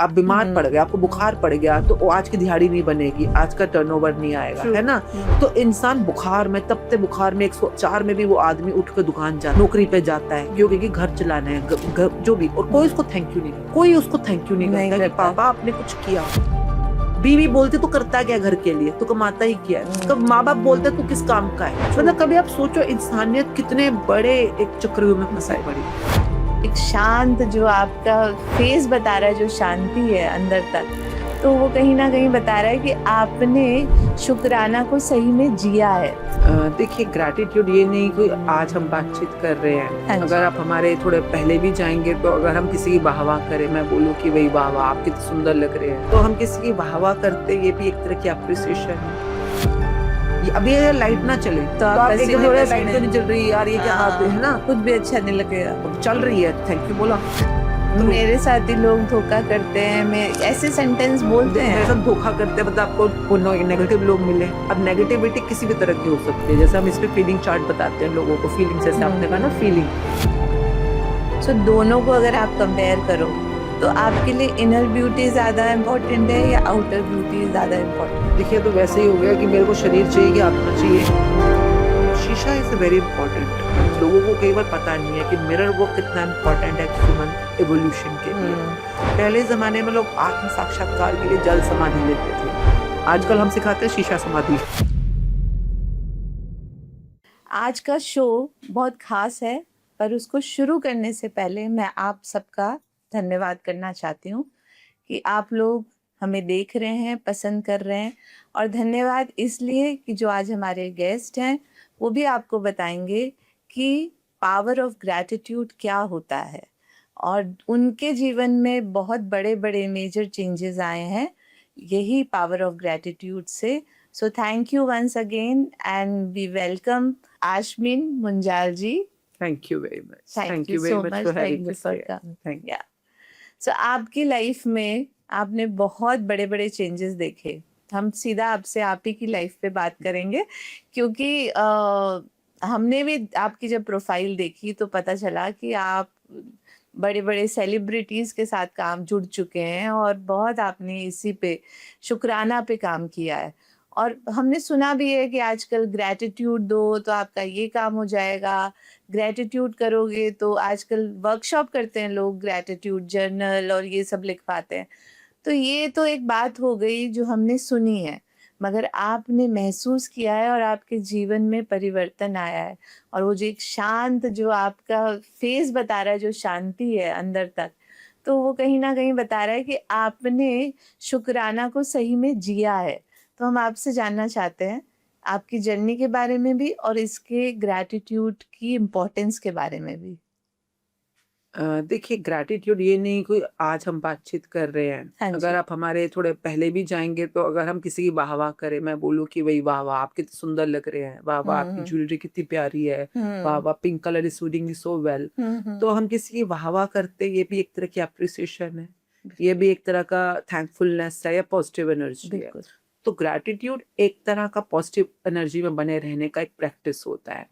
आप बीमार पड़ गए, आपको बुखार पड़ गया, तो आज की दिहाड़ी नहीं बनेगी, आज का टर्नओवर नहीं आएगा, है ना। तो इंसान बुखार में, तपते बुखार में 104 में भी वो आदमी उठ के दुकान जाता, नौकरी पे जाता है, क्योंकि घर चलाना है, घर जो भी, और कोई उसको थैंक यू नहीं करता, कोई उसको थैंक यू नहीं करता कि पापा आपने कुछ किया। बीवी बोलते तो करता क्या घर के लिए, तो कमाता ही क्या है। कब माँ बाप बोलते तू किस काम का है। मतलब कभी आप सोचो इंसानियत कितने बड़े एक चक्रव्यूह में फंसाई पड़ी। एक शांत जो आपका फेस बता रहा है, जो शांति है अंदर तक, तो वो कहीं ना कहीं बता रहा है कि आपने शुक्राना को सही में जिया है। देखिए, ग्रैटिट्यूड ये नहीं कोई आज हम बातचीत कर रहे हैं, अगर आप हमारे थोड़े पहले भी जाएंगे तो अगर हम किसी की वाहवाह करें, मैं बोलूँ कि वही वाहवाह आप कितने सुंदर लग रहे हैं, तो हम किसी की वाहवाह करते, ये भी एक तरह की अप्रिसिएशन है। अभी ये लाइट ना चले तो आप एक लाइट तो नहीं चल रही यार, ये क्या बात है ना, खुद भी अच्छा नहीं लगेगा। चल रही है, थैंक यू बोला। मेरे साथ ही लोग धोखा करते हैं, मैं ऐसे सेंटेंस बोलते हैं, सब धोखा करते हैं, मतलब आपको नेगेटिव लोग मिले। अब नेगेटिविटी किसी भी तरह की हो सकती है, जैसे हम इस पे फीलिंग चार्ट बताते हैं लोगों को, फीलिंग जैसे आपने कहा ना, फीलिंग। सो दोनों को अगर आप कंपेयर करो तो आपके लिए इनर ब्यूटी ज्यादा इम्पोर्टेंट है या आउटर ब्यूटी ज्यादा इम्पोर्टेंट? देखिए, तो वैसे ही हो गया कि मेरे को शरीर चाहिए कि आत्मा चाहिए। शीशा इज वेरी इंपॉर्टेंट। लोगों को कई बार पता नहीं है कि मिरर वो कितना इम्पोर्टेंट है ह्यूमन एवोल्यूशन के लिए। पहले जमाने में लोग आत्म साक्षात्कार के लिए जल समाधि लेते थे, आजकल हम सिखाते हैं शीशा समाधि। आज का शो बहुत खास है, पर उसको शुरू करने से पहले मैं आप सबका धन्यवाद करना चाहती हूँ कि आप लोग हमें देख रहे हैं, पसंद कर रहे हैं, और धन्यवाद इसलिए कि जो आज हमारे गेस्ट हैं वो भी आपको बताएंगे कि पावर ऑफ ग्रैटिट्यूड क्या होता है, और उनके जीवन में बहुत बड़े बड़े मेजर चेंजेस आए हैं यही पावर ऑफ ग्रैटिट्यूड से। So thank you once again and we welcome Ashmeen Munjal ji. Thank you very much. Thank you so much. for having Thank you us for here. coming. Thank you. Yeah. So आपकी life में आपने बहुत बड़े बड़े changes देखे। हम सीधा आपसे आप ही की लाइफ पे बात करेंगे, क्योंकि हमने भी आपकी जब प्रोफाइल देखी तो पता चला कि आप बड़े बड़े सेलिब्रिटीज़ के साथ काम जुड़ चुके हैं, और बहुत आपने इसी पे शुक्राना पे काम किया है। और हमने सुना भी है कि आजकल ग्रैटिट्यूड दो तो आपका ये काम हो जाएगा, ग्रैटिट्यूड करोगे तो आजकल वर्कशॉप करते हैं लोग, ग्रैटिट्यूड जर्नल और ये सब लिखवाते हैं। तो ये तो एक बात हो गई जो हमने सुनी है, मगर आपने महसूस किया है और आपके जीवन में परिवर्तन आया है, और वो जो एक शांत जो आपका फेस बता रहा है, जो शांति है अंदर तक, तो वो कहीं ना कहीं बता रहा है कि आपने शुक्राना को सही में जिया है। तो हम आपसे जानना चाहते हैं आपकी जर्नी के बारे में भी, और इसके ग्रैटिट्यूड की इम्पोर्टेंस के बारे में भी। देखिए, ग्रैटिट्यूड ये नहीं कोई आज हम बातचीत कर रहे हैं, अगर आप हमारे थोड़े पहले भी जाएंगे तो अगर हम किसी की वाहवाह करें, मैं बोलूँ कि वही वाहवाह आप कितने सुंदर लग रहे हैं, वाहवाह आपकी ज्वेलरी कितनी प्यारी है, वाहवाह pink colour is suiting you so well, तो हम किसी की वाहवाह करते, ये भी एक तरह की अप्रिसिएशन है, ये भी एक तरह का थैंकफुलनेस है या पॉजिटिव एनर्जी है। तो ग्रैटिट्यूड एक तरह का पॉजिटिव एनर्जी में बने रहने का एक प्रैक्टिस होता है।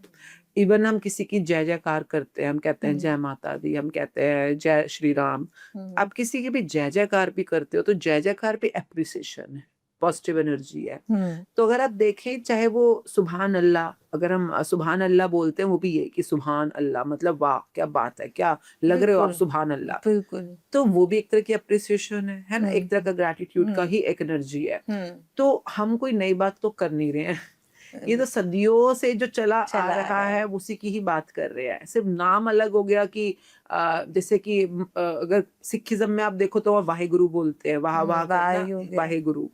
इवन हम किसी की जय जयकार करते हैं, हम कहते हैं जय माता दी, हम कहते हैं जय श्री राम, आप किसी की भी जय जयकार भी करते हो तो जय जयकार भी एप्रिसिएशन है, पॉजिटिव एनर्जी है। तो अगर आप देखें, चाहे वो सुभान अल्लाह, अगर हम सुभान अल्लाह बोलते हैं वो भी ये कि सुभान अल्लाह, मतलब वाह क्या बात है, क्या लग रहे हो आप, सुभान अल्लाह, बिल्कुल, तो वो भी एक तरह की अप्रिसिएशन है ना, एक तरह का ग्रैटिट्यूड का ही एक एनर्जी है। तो हम कोई नई बात तो कर नहीं रहे हैं, ये तो सदियों से जो चला आ रहा है उसी की ही बात कर रहे हैं, सिर्फ नाम अलग हो गया कि जैसे कि अगर सिखिज्म में आप देखो तो वहाँ वाहेगुरु बोलते हैं, वाहेगुरु।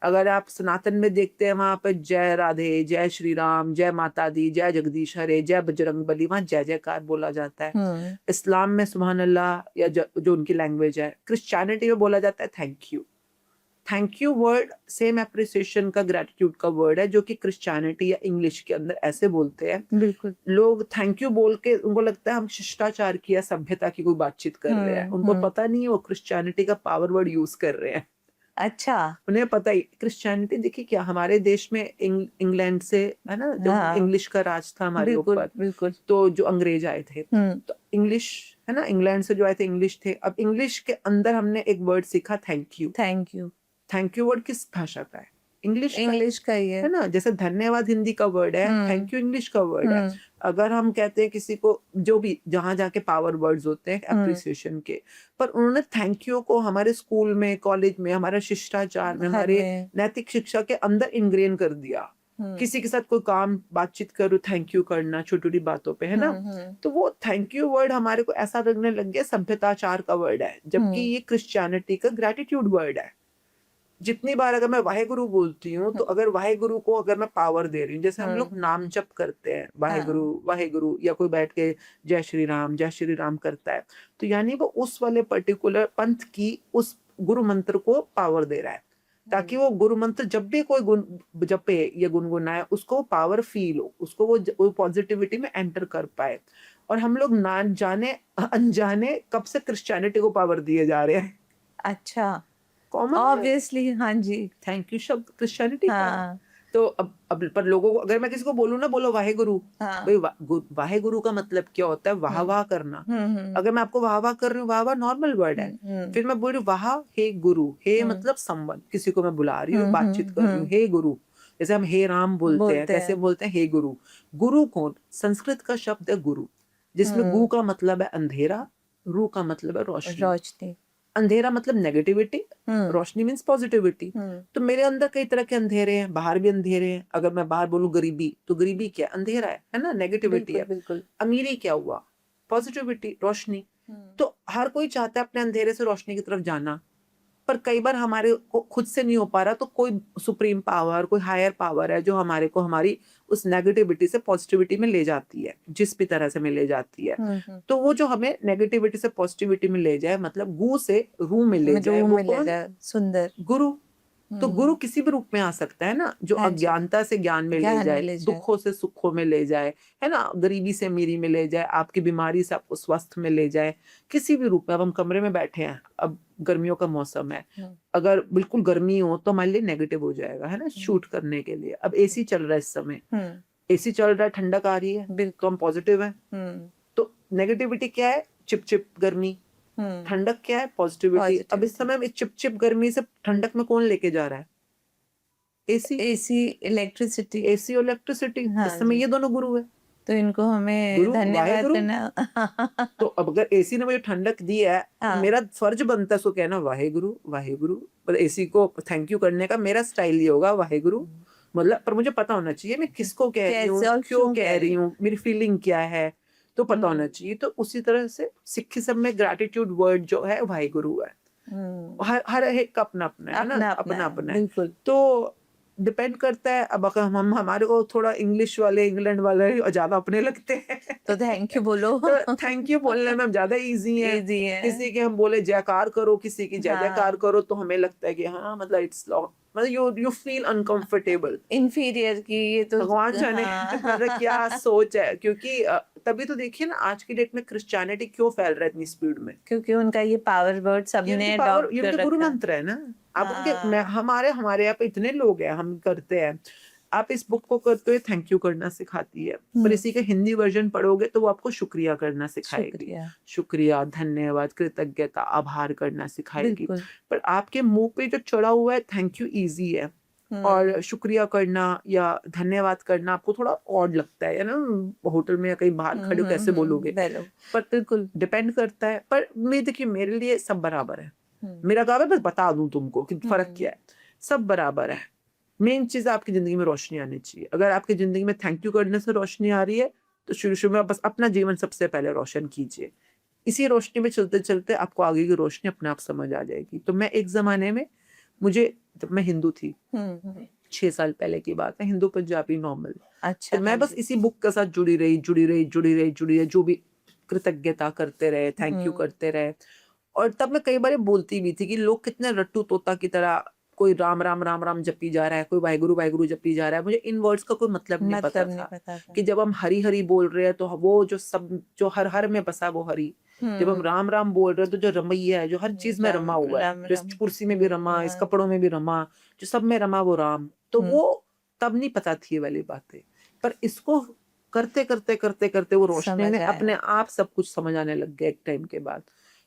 अगर आप सनातन में देखते हैं वहां पे जय राधे, जय श्री राम, जय माता दी, जय जगदीश हरे, जय बजरंग बली, वहां जय जयकार बोला जाता है। इस्लाम में सुभान अल्लाह या जो उनकी लैंग्वेज है, क्रिश्चियनिटी में बोला जाता है thank you. Thank you word same appreciation का, ग्रैटिट्यूड का वर्ड है, जो कि क्रिश्चियनिटी या इंग्लिश के अंदर ऐसे बोलते हैं। बिल्कुल, लोग थैंक यू बोल के उनको लगता है हम शिष्टाचार की या सभ्यता की कोई बातचीत कर रहे हैं, उनको पता नहीं है वो क्रिश्चियनिटी का पावर वर्ड यूज कर रहे हैं। अच्छा, उन्हें पता ही क्रिश्चियनिटी, देखिए क्या हमारे देश में इंग्लैंड से है ना, जो इंग्लिश का राज था हमारे ऊपर, बिल्कुल, तो जो अंग्रेज आए थे, तो इंग्लिश है ना, इंग्लैंड से जो आए थे इंग्लिश थे। अब इंग्लिश के अंदर हमने एक वर्ड सीखा thank you. Thank you. Thank you word किस भाषा का है? इंग्लिश का इंग्लिश का ही है ना। जैसे धन्यवाद हिंदी का वर्ड है, थैंक यू इंग्लिश का वर्ड है। अगर हम कहते हैं किसी को, जो भी जहां जाके पावर वर्ड्स होते हैं अप्रिसिएशन के, पर उन्होंने थैंक यू को हमारे स्कूल में, कॉलेज में, हमारे शिष्टाचार में, हमारे नैतिक शिक्षा के अंदर इनग्रेन कर दिया। किसी के साथ कोई काम बातचीत करो, थैंक यू करना छोटी छोटी बातों पे, है ना। तो वो थैंक यू वर्ड हमारे को ऐसा लगने लग गया सभ्यताचार का वर्ड है, जबकि ये क्रिश्चियनिटी का ग्रेटिट्यूड वर्ड है। जितनी बार अगर मैं वाहेगुरु बोलती हूँ, तो अगर वाहेगुरु को अगर मैं पावर दे रही हूँ, जैसे हम लोग नाम जप करते हैं वाहेगुरु वाहेगुरु, या कोई बैठ के जय श्री राम करता है, तो यानी वो उस वाले पर्टिकुलर पंथ की उस गुरु मंत्र को पावर दे रहा है, ताकि वो गुरु मंत्र जब भी कोई गुण जपे या गुनगुनाए, उसको पावर फील हो, उसको वो पॉजिटिविटी में एंटर कर पाए। और हम लोग ना जाने अनजाने कब से क्रिश्चियनिटी को पावर दिए जा रहे हैं। अच्छा, कॉमन ऑब्वियसली, हाँ जी, थैंक यू शब्द क्रिश्चियनिटी का। तो अब पर लोगों को, अगर मैं किसी को बोलूं ना, बोलो वाहेगुरु, भाई वाहेगुरु का मतलब क्या होता है? वाह वाह करना। अगर मैं आपको वाह वाह कर रही हूँ, वाह वाह नॉर्मल वर्ड है। फिर मैं बोल रही हूँ वाह हे गुरु, हे मतलब संबंध, किसी को मैं बुला रही हूँ, बातचीत कर रही हूँ, हे गुरु। जैसे हम हे राम बोलते हैं, कैसे बोलते हैं? हे गुरु। गुरु कौन? संस्कृत का शब्द है गुरु, जिसमें गु का मतलब है अंधेरा, रू का मतलब है रोशनी। अंधेरा मतलब नेगेटिविटी, रोशनी मीन्स पॉजिटिविटी। तो मेरे अंदर कई तरह के अंधेरे हैं, बाहर भी अंधेरे हैं। अगर मैं बाहर बोलूं गरीबी, तो गरीबी क्या? अंधेरा है ना, नेगेटिविटी है। बिल्कुल। अमीरी क्या हुआ? पॉजिटिविटी, रोशनी। तो हर कोई चाहता है अपने अंधेरे से रोशनी की तरफ जाना, पर कई बार हमारे को खुद से नहीं हो पा रहा, तो कोई सुप्रीम पावर, कोई हायर पावर है जो हमारे को हमारी उस नेगेटिविटी से पॉजिटिविटी में ले जाती है, जिस भी तरह से में ले जाती है। तो वो जो हमें नेगेटिविटी से पॉजिटिविटी में ले जाए, मतलब गु से रू में ले जाए, वो कौन? सुंदर गुरु। तो गुरु किसी भी रूप में आ सकता है ना, जो अज्ञानता से ज्ञान में ले जाए, दुखों से सुखों में ले जाए, है ना, गरीबी से अमीरी में ले जाए, आपकी बीमारी से आपको स्वस्थ में ले जाए, किसी भी रूप में। अब हम कमरे में बैठे हैं, अब गर्मियों का मौसम है, अगर बिल्कुल गर्मी हो तो हमारे लिए नेगेटिव हो जाएगा, है ना, शूट करने के लिए। अब एसी चल रहा है इस समय, एसी चल रहा है, ठंडक आ रही है, तो हम पॉजिटिव है। तो नेगेटिविटी क्या है? चिपचिप गर्मी। ठंडक क्या है? पॉजिटिविटी। अब इस समय चिपचिप गर्मी से ठंडक में कौन लेके जा रहा है? AC, electricity. एसी और इलेक्ट्रिसिटी, इस समय ये दोनों गुरु है, तो इनको हमें धन्यवाद करना। तो अब अगर एसी ने मुझे ठंडक दी है, मेरा फर्ज बनता है उसको कहना वाहेगुरु वाहेगुरु। पर एसी को थैंक यू करने का मेरा स्टाइल ये होगा वाहेगुरु, मतलब, पर मुझे पता होना चाहिए मैं किसको कह रही हूँ, क्यों कह रही हूँ, मेरी फीलिंग क्या है, तो पता होना चाहिए। तो उसी तरह से सिखिज्म में ग्रैटिट्यूड वर्ड जो है वाहेगुरु है। हर एक का अपना अपना है ना, अपना अपना है। तो डिपेंड करता है। अब अगर हम हमारे को थोड़ा इंग्लिश वाले, इंग्लैंड वाले ज्यादा अपने लगते हैं, तो थैंक यू बोलो। तो थैंक यू बोलने में हम ज्यादा इजी है। किसी के हम बोले जयकार करो, किसी की जय जयकार करो, तो हमें लगता है कि हाँ, मतलब इट्स मतलब यू फील अनकंफर्टेबल, इन्फीरियर की। ये तो भगवान जाने मतलब क्या सोच है। क्योंकि तभी तो देखिए ना, आज की डेट में क्रिश्चियनिटी क्यों फैल रहा है इतनी स्पीड में? क्योंकि उनका ये पावर वर्ड सबने अडॉप्ट कर रखा है, गुरु मंत्र है ना। अब उनके हमारे यहाँ पे इतने लोग हैं, हम करते हैं। आप इस बुक को करते हुए थैंक यू करना सिखाती है, पर इसी के हिंदी वर्जन पढ़ोगे तो वो आपको शुक्रिया करना सिखाएगी। शुक्रिया, धन्यवाद, कृतज्ञता, आभार करना सिखाएगी। पर आपके मुंह पे जो चढ़ा हुआ है थैंक यू इजी है, और शुक्रिया करना या धन्यवाद करना आपको थोड़ा ऑड लगता है ना, होटल में या कहीं बाहर खड़े हो कैसे बोलोगे। पर बिल्कुल डिपेंड करता है। पर देखिए, मेरे लिए सब बराबर है। मेरा काम है बस बता दूं तुमको कि फर्क क्या है। सब बराबर है। मेन चीज आपकी जिंदगी में रोशनी आनी चाहिए। अगर आपकी जिंदगी में थैंक यू करने से रोशनी आ रही है, तो शुरू में बस अपना जीवन सबसे पहले रोशन कीजिए। इसी रोशनी में चलते चलते आपको आगे की रोशनी अपने आप समझ आ जाएगी। तो मैं एक जमाने में, मुझे जब मैं हिंदू थी, 6 साल पहले की बात है, हिंदू पंजाबी नॉर्मल। अच्छा, तो मैं बस इसी बुक के साथ जुड़ी रही, जो भी कृतज्ञता करते रहे, थैंक यू करते रहे। और तब मैं कई बार बोलती भी थी कि लोग कितने रट्टू तोता की तरह, कोई राम राम राम राम जपी जा रहा है, कोई वाहेगुरु वाहेगुरु जपी जा रहा है। मुझे इन वर्ड्स का कोई मतलब नहीं पता था कि जब हम हरि हरि बोल रहे हैं तो वो जो सब जो हर हर में बसा वो हरि, जब हम राम राम बोल रहे हैं तो जो रमैया है, जो हर चीज में रमा हुआ है, जो इस कुर्सी में भी रमा, इस कपड़ों में भी रमा, जो सब में रमा वो राम। तो वो तब नहीं पता थी ये वाली बातें। पर इसको करते करते करते करते वो रोशनी समझ ने आया। अपने आप सब कुछ समझ आने लग गया एक टाइम के बाद।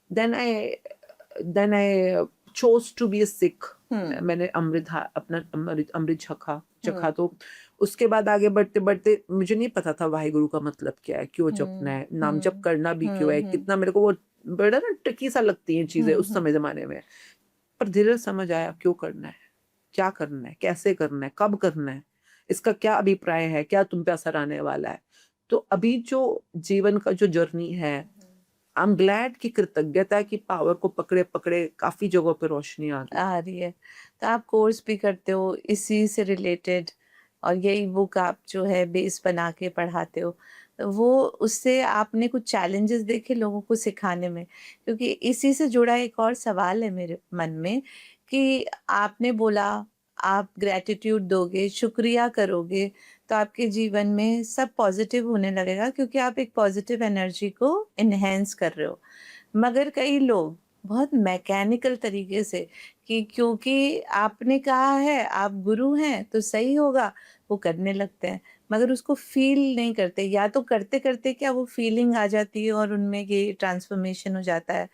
Then I chose to be a Sikh। मैंने अपना अमृत चखा तो उसके बाद आगे बढ़ते बढ़ते मुझे नहीं पता था वाहिगुरु का मतलब क्या है, क्यों जपना है, नाम जप करना भी क्यों है, कितना मेरे को वो बड़ा ना ट्रिकी सा लगती हैं चीजें उस समय जमाने में। पर धीरे समझ आया क्यों करना है, क्या करना है, कैसे करना है, कब करना है, इसका क्या अभिप्राय है, क्या तुम पे असर आने वाला है। तो अभी जो जीवन का जो जर्नी है, आई एम ग्लैड कि कृतज्ञता की पावर को पकड़े पकड़े काफी जगहों पे रोशनी आ रही है। तो आप कोर्स भी करते हो इसी से रिलेटेड, और यही बुक आप जो है बेस बना के पढ़ाते हो। तो वो उससे आपने कुछ चैलेंजेस देखे लोगों को सिखाने में? क्योंकि इसी से जुड़ा एक और सवाल है मेरे मन में कि आपने बोला आप ग्रेटिट्यूड दोगे, शुक्रिया करोगे, तो आपके जीवन में सब पॉजिटिव होने लगेगा, क्योंकि आप एक पॉजिटिव एनर्जी को इन्हेंस कर रहे हो। मगर कई लोग बहुत मैकेनिकल तरीके से, कि क्योंकि आपने कहा है, आप गुरु हैं तो सही होगा, वो करने लगते हैं, मगर उसको फील नहीं करते, या तो करते करते क्या वो फीलिंग आ जाती है और उनमें ये ट्रांसफॉर्मेशन हो जाता है,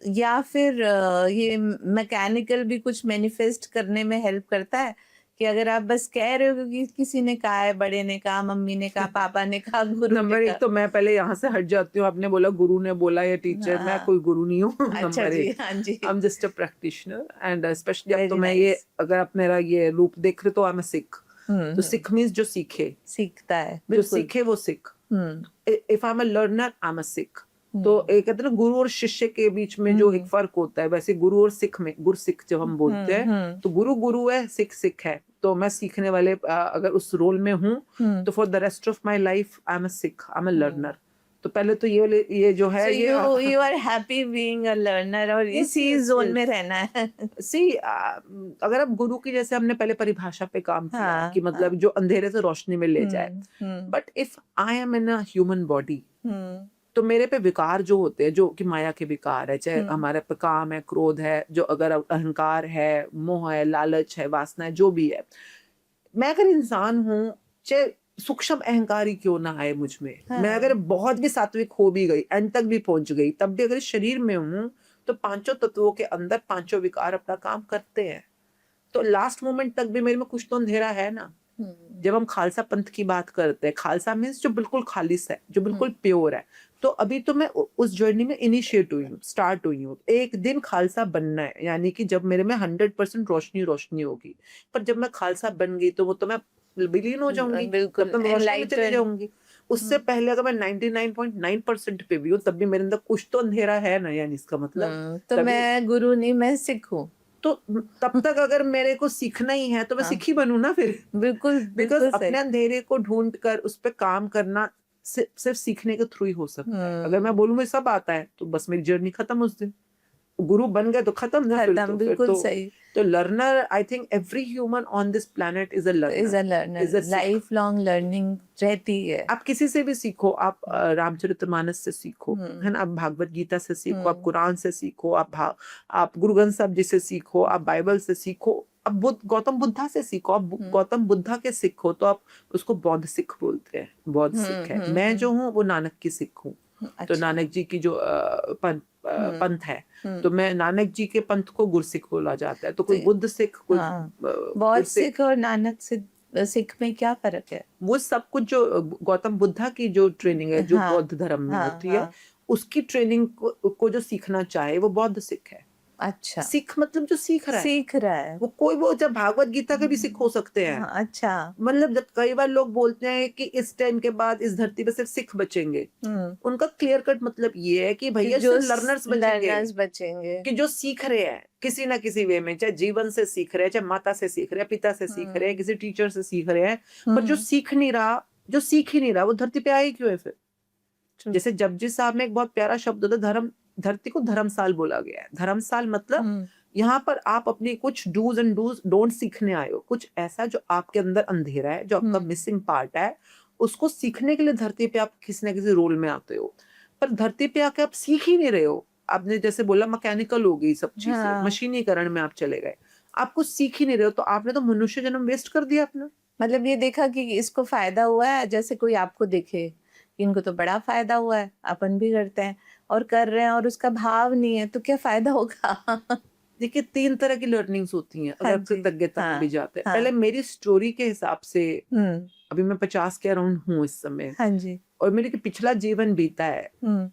या फिर ये मैकेनिकल भी कुछ मैनिफेस्ट करने में हेल्प करता है, कि अगर आप बस कह रहे हो कि किसी ने कहा है, बड़े ने कहा, मम्मी ने कहा, पापा ने कहा, गुरु नंबर ने एक कहा। तो मैं पहले यहाँ से हट जाती हूँ। आपने बोला गुरु ने बोला या टीचर, मैं हाँ, कोई गुरु नहीं हूँ। अच्छा नंबर जी, एक, हाँ जी, I am just a practitioner and specially अब तो वेरी मैं ये, नाइस। अगर आप मेरा ये रूप देख रहे तो आई एम अ सिख। तो सिख मीन्स जो सीखे, सीखता है, जो बिल्कुल। सीखे वो Sikh. Hmm if I am a learner I am a Sikh. तो एक कहते हैं ना गुरु और शिष्य के बीच में जो एक फर्क होता है, वैसे गुरु और सिख में, गुरु सिख जब हम बोलते हैं तो गुरु गुरु है, सिख सिख है। तो मैं सीखने वाले अगर उस रोल में हूँ तो for the rest of my life I am a Sikh, I am a learner. तो पहले तो ये जो है So ये you are happy being a learner, और Yes, इसी yes, जोन yes. में रहना है। सी अगर आप गुरु की, जैसे हमने पहले परिभाषा पे काम किया हाँ, कि मतलब जो अंधेरे से रोशनी में ले जाए, hmm but if I am in a human body hmm तो मेरे पे विकार जो होते हैं, जो कि माया के विकार है, चाहे हमारे पे काम है, क्रोध है, जो अगर अहंकार है, मोह है, लालच है, वासना है, जो भी है, मैं अगर इंसान हूँ, चाहे सूक्ष्म अहंकार ही क्यों ना आए मुझ में, मैं अगर बहुत भी सात्विक हो भी गई, अंत तक भी पहुंच गई, तब भी अगर शरीर में हूँ तो पांचों तत्वों के अंदर पांचों विकार अपना काम करते हैं। तो लास्ट मोमेंट तक भी मेरे में कुछ तो अंधेरा है ना। जब हम खालसा पंथ की बात करते हैं, खालसा मीन्स जो बिल्कुल खालिस है, जो बिल्कुल प्योर है। तो अभी तो मैं उस जर्नी में इनिशिएट हुई हूँ, स्टार्ट हुई हूँ। एक दिन खालसा बनना है, यानी कि जब मेरे में 100% रोशनी रोशनी होगी। पर जब मैं खालसा बन गई तो वो तो मैं विलीन हो जाऊंगी, बिल्कुल तब तो मैं रोशनी में चली enlightened। जाऊंगी। उससे पहले अगर मैं 99.9% पे भी हूँ तब भी मेरे अंदर कुछ तो अंधेरा है ना, यानी इसका मतलब तो तभी मैं गुरु नहीं, मैं सिख हूँ। तो तब तक अगर मेरे को सीखना ही है तो मैं हाँ, सिख ही बनूं ना फिर। बिल्कुल बिकॉज बिल्कुल अपने सही। अंधेरे को ढूंढ कर उस पर काम करना सिर्फ सीखने के थ्रू ही हो सकता है। अगर मैं बोलूँ मुझे सब आता है तो बस मेरी जर्नी खत्म उस दिन, गुरु बन गए तो खत्म ना। खत्म, बिल्कुल सही। तो learner, I think every human on this planet is a is a learner, learner, is a Sikh. Life long learning रहती है। आप किसी से भी सीखो, आप रामचरितमानस से सीखो, है ना, आप भागवत गीता से सीखो, आप कुरान से सीखो, आप गुरु ग्रंथ साहब जी से सीखो, आप बाइबल से सीखो, आप गौतम बुद्धा से सीखो, आप गौतम बुद्धा के सिख हो तो आप उसको बौद्ध सिख बोलते हैं, बौद्ध सिख है। मैं जो हूँ वो नानक की सिख हूँ। तो अच्छा। नानक जी की जो पंथ है, तो मैं नानक जी के पंथ को गुरसिख बोला जाता है। तो कोई बुद्ध सिख, कोई बौद्ध सिख और नानक सिख में क्या फर्क है? वो सब कुछ जो गौतम बुद्धा की जो ट्रेनिंग है, जो बौद्ध धर्म में होती है, उसकी ट्रेनिंग को जो सीखना चाहे वो बौद्ध सिख है। अच्छा, सिख मतलब जो सीख रहा है, वो वो जब भागवत गीता के भी सिख हो सकते हैं। अच्छा। मतलब जब कई बार लोग बोलते हैं कि इस टाइम के बाद इस धरती पे सिर्फ सिख बचेंगे, उनका क्लियर कट मतलब ये है कि भैया जो सिर्फ लर्नर्स बचेंगे, कि जो सीख रहे हैं किसी ना किसी वे में, चाहे जीवन से सीख रहे हैं, चाहे माता से सीख रहे हैं, पिता से सीख रहे हैं, किसी टीचर से सीख रहे हैं। पर जो सीख ही नहीं रहा वो धरती पे आए क्यों है फिर? जैसे जपजी साहब में एक बहुत प्यारा शब्द होता है, धरती को धर्मसाल बोला गया है। धर्मसाल मतलब यहाँ पर आप अपनी कुछ डूज एंड डोंट सीखने आए हो, कुछ ऐसा जो आपके अंदर अंधेरा है, जो आपका मिसिंग पार्ट है, उसको सीखने के लिए धरती पे आप किसी ना किसी रोल में आते हो। पर धरती पे आके आप सीख ही नहीं रहे हो। आपने जैसे बोला मैकेनिकल हो गई सब चीजें, मशीनीकरण में आप चले गए, आप कुछ सीख ही नहीं रहे हो, तो आपने तो मनुष्य जन्म वेस्ट कर दिया अपना। मतलब ये देखा कि इसको फायदा हुआ है, जैसे कोई आपको देखे कि इनको तो बड़ा फायदा हुआ है, अपन भी करते हैं और कर रहे हैं और उसका भाव नहीं है, तो क्या फायदा होगा? देखिए 3 तरह की लर्निंग्स होती हैं हाँ अगर जी, कृतज्ञता में भी हाँ, जाते हैं। हाँ, पहले मेरी स्टोरी के हिसाब से हुँ, अभी मैं 50 के अराउंड हूँ इस समय, हाँ जी, और मेरे के पिछला जीवन बीता है। हुँ,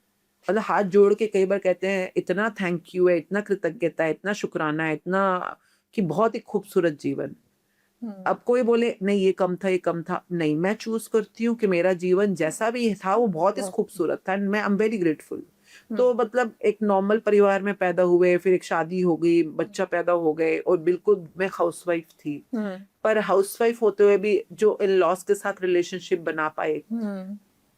मतलब हाथ जोड़ के कई बार कहते हैं इतना थैंक यू है, इतना कृतज्ञता है, इतना शुक्राना है, इतना कि बहुत ही खूबसूरत जीवन। हुँ, अब कोई बोले नहीं ये कम था, ये कम था, नहीं मैं चूज़ करती हूँ कि मेरा जीवन जैसा भी था वो बहुत ही बहुत खूबसूरत था एंड मैं आई एम वेरी ग्रेटफुल। हुँ, तो मतलब एक नॉर्मल परिवार में पैदा हुए, फिर एक शादी हो गई, बच्चा पैदा हो गए और बिल्कुल मैं हाउसवाइफ थी। हुँ, पर हाउसवाइफ होते हुए भी जो इन-लॉज़ के साथ रिलेशनशिप बना पाए, हुँ,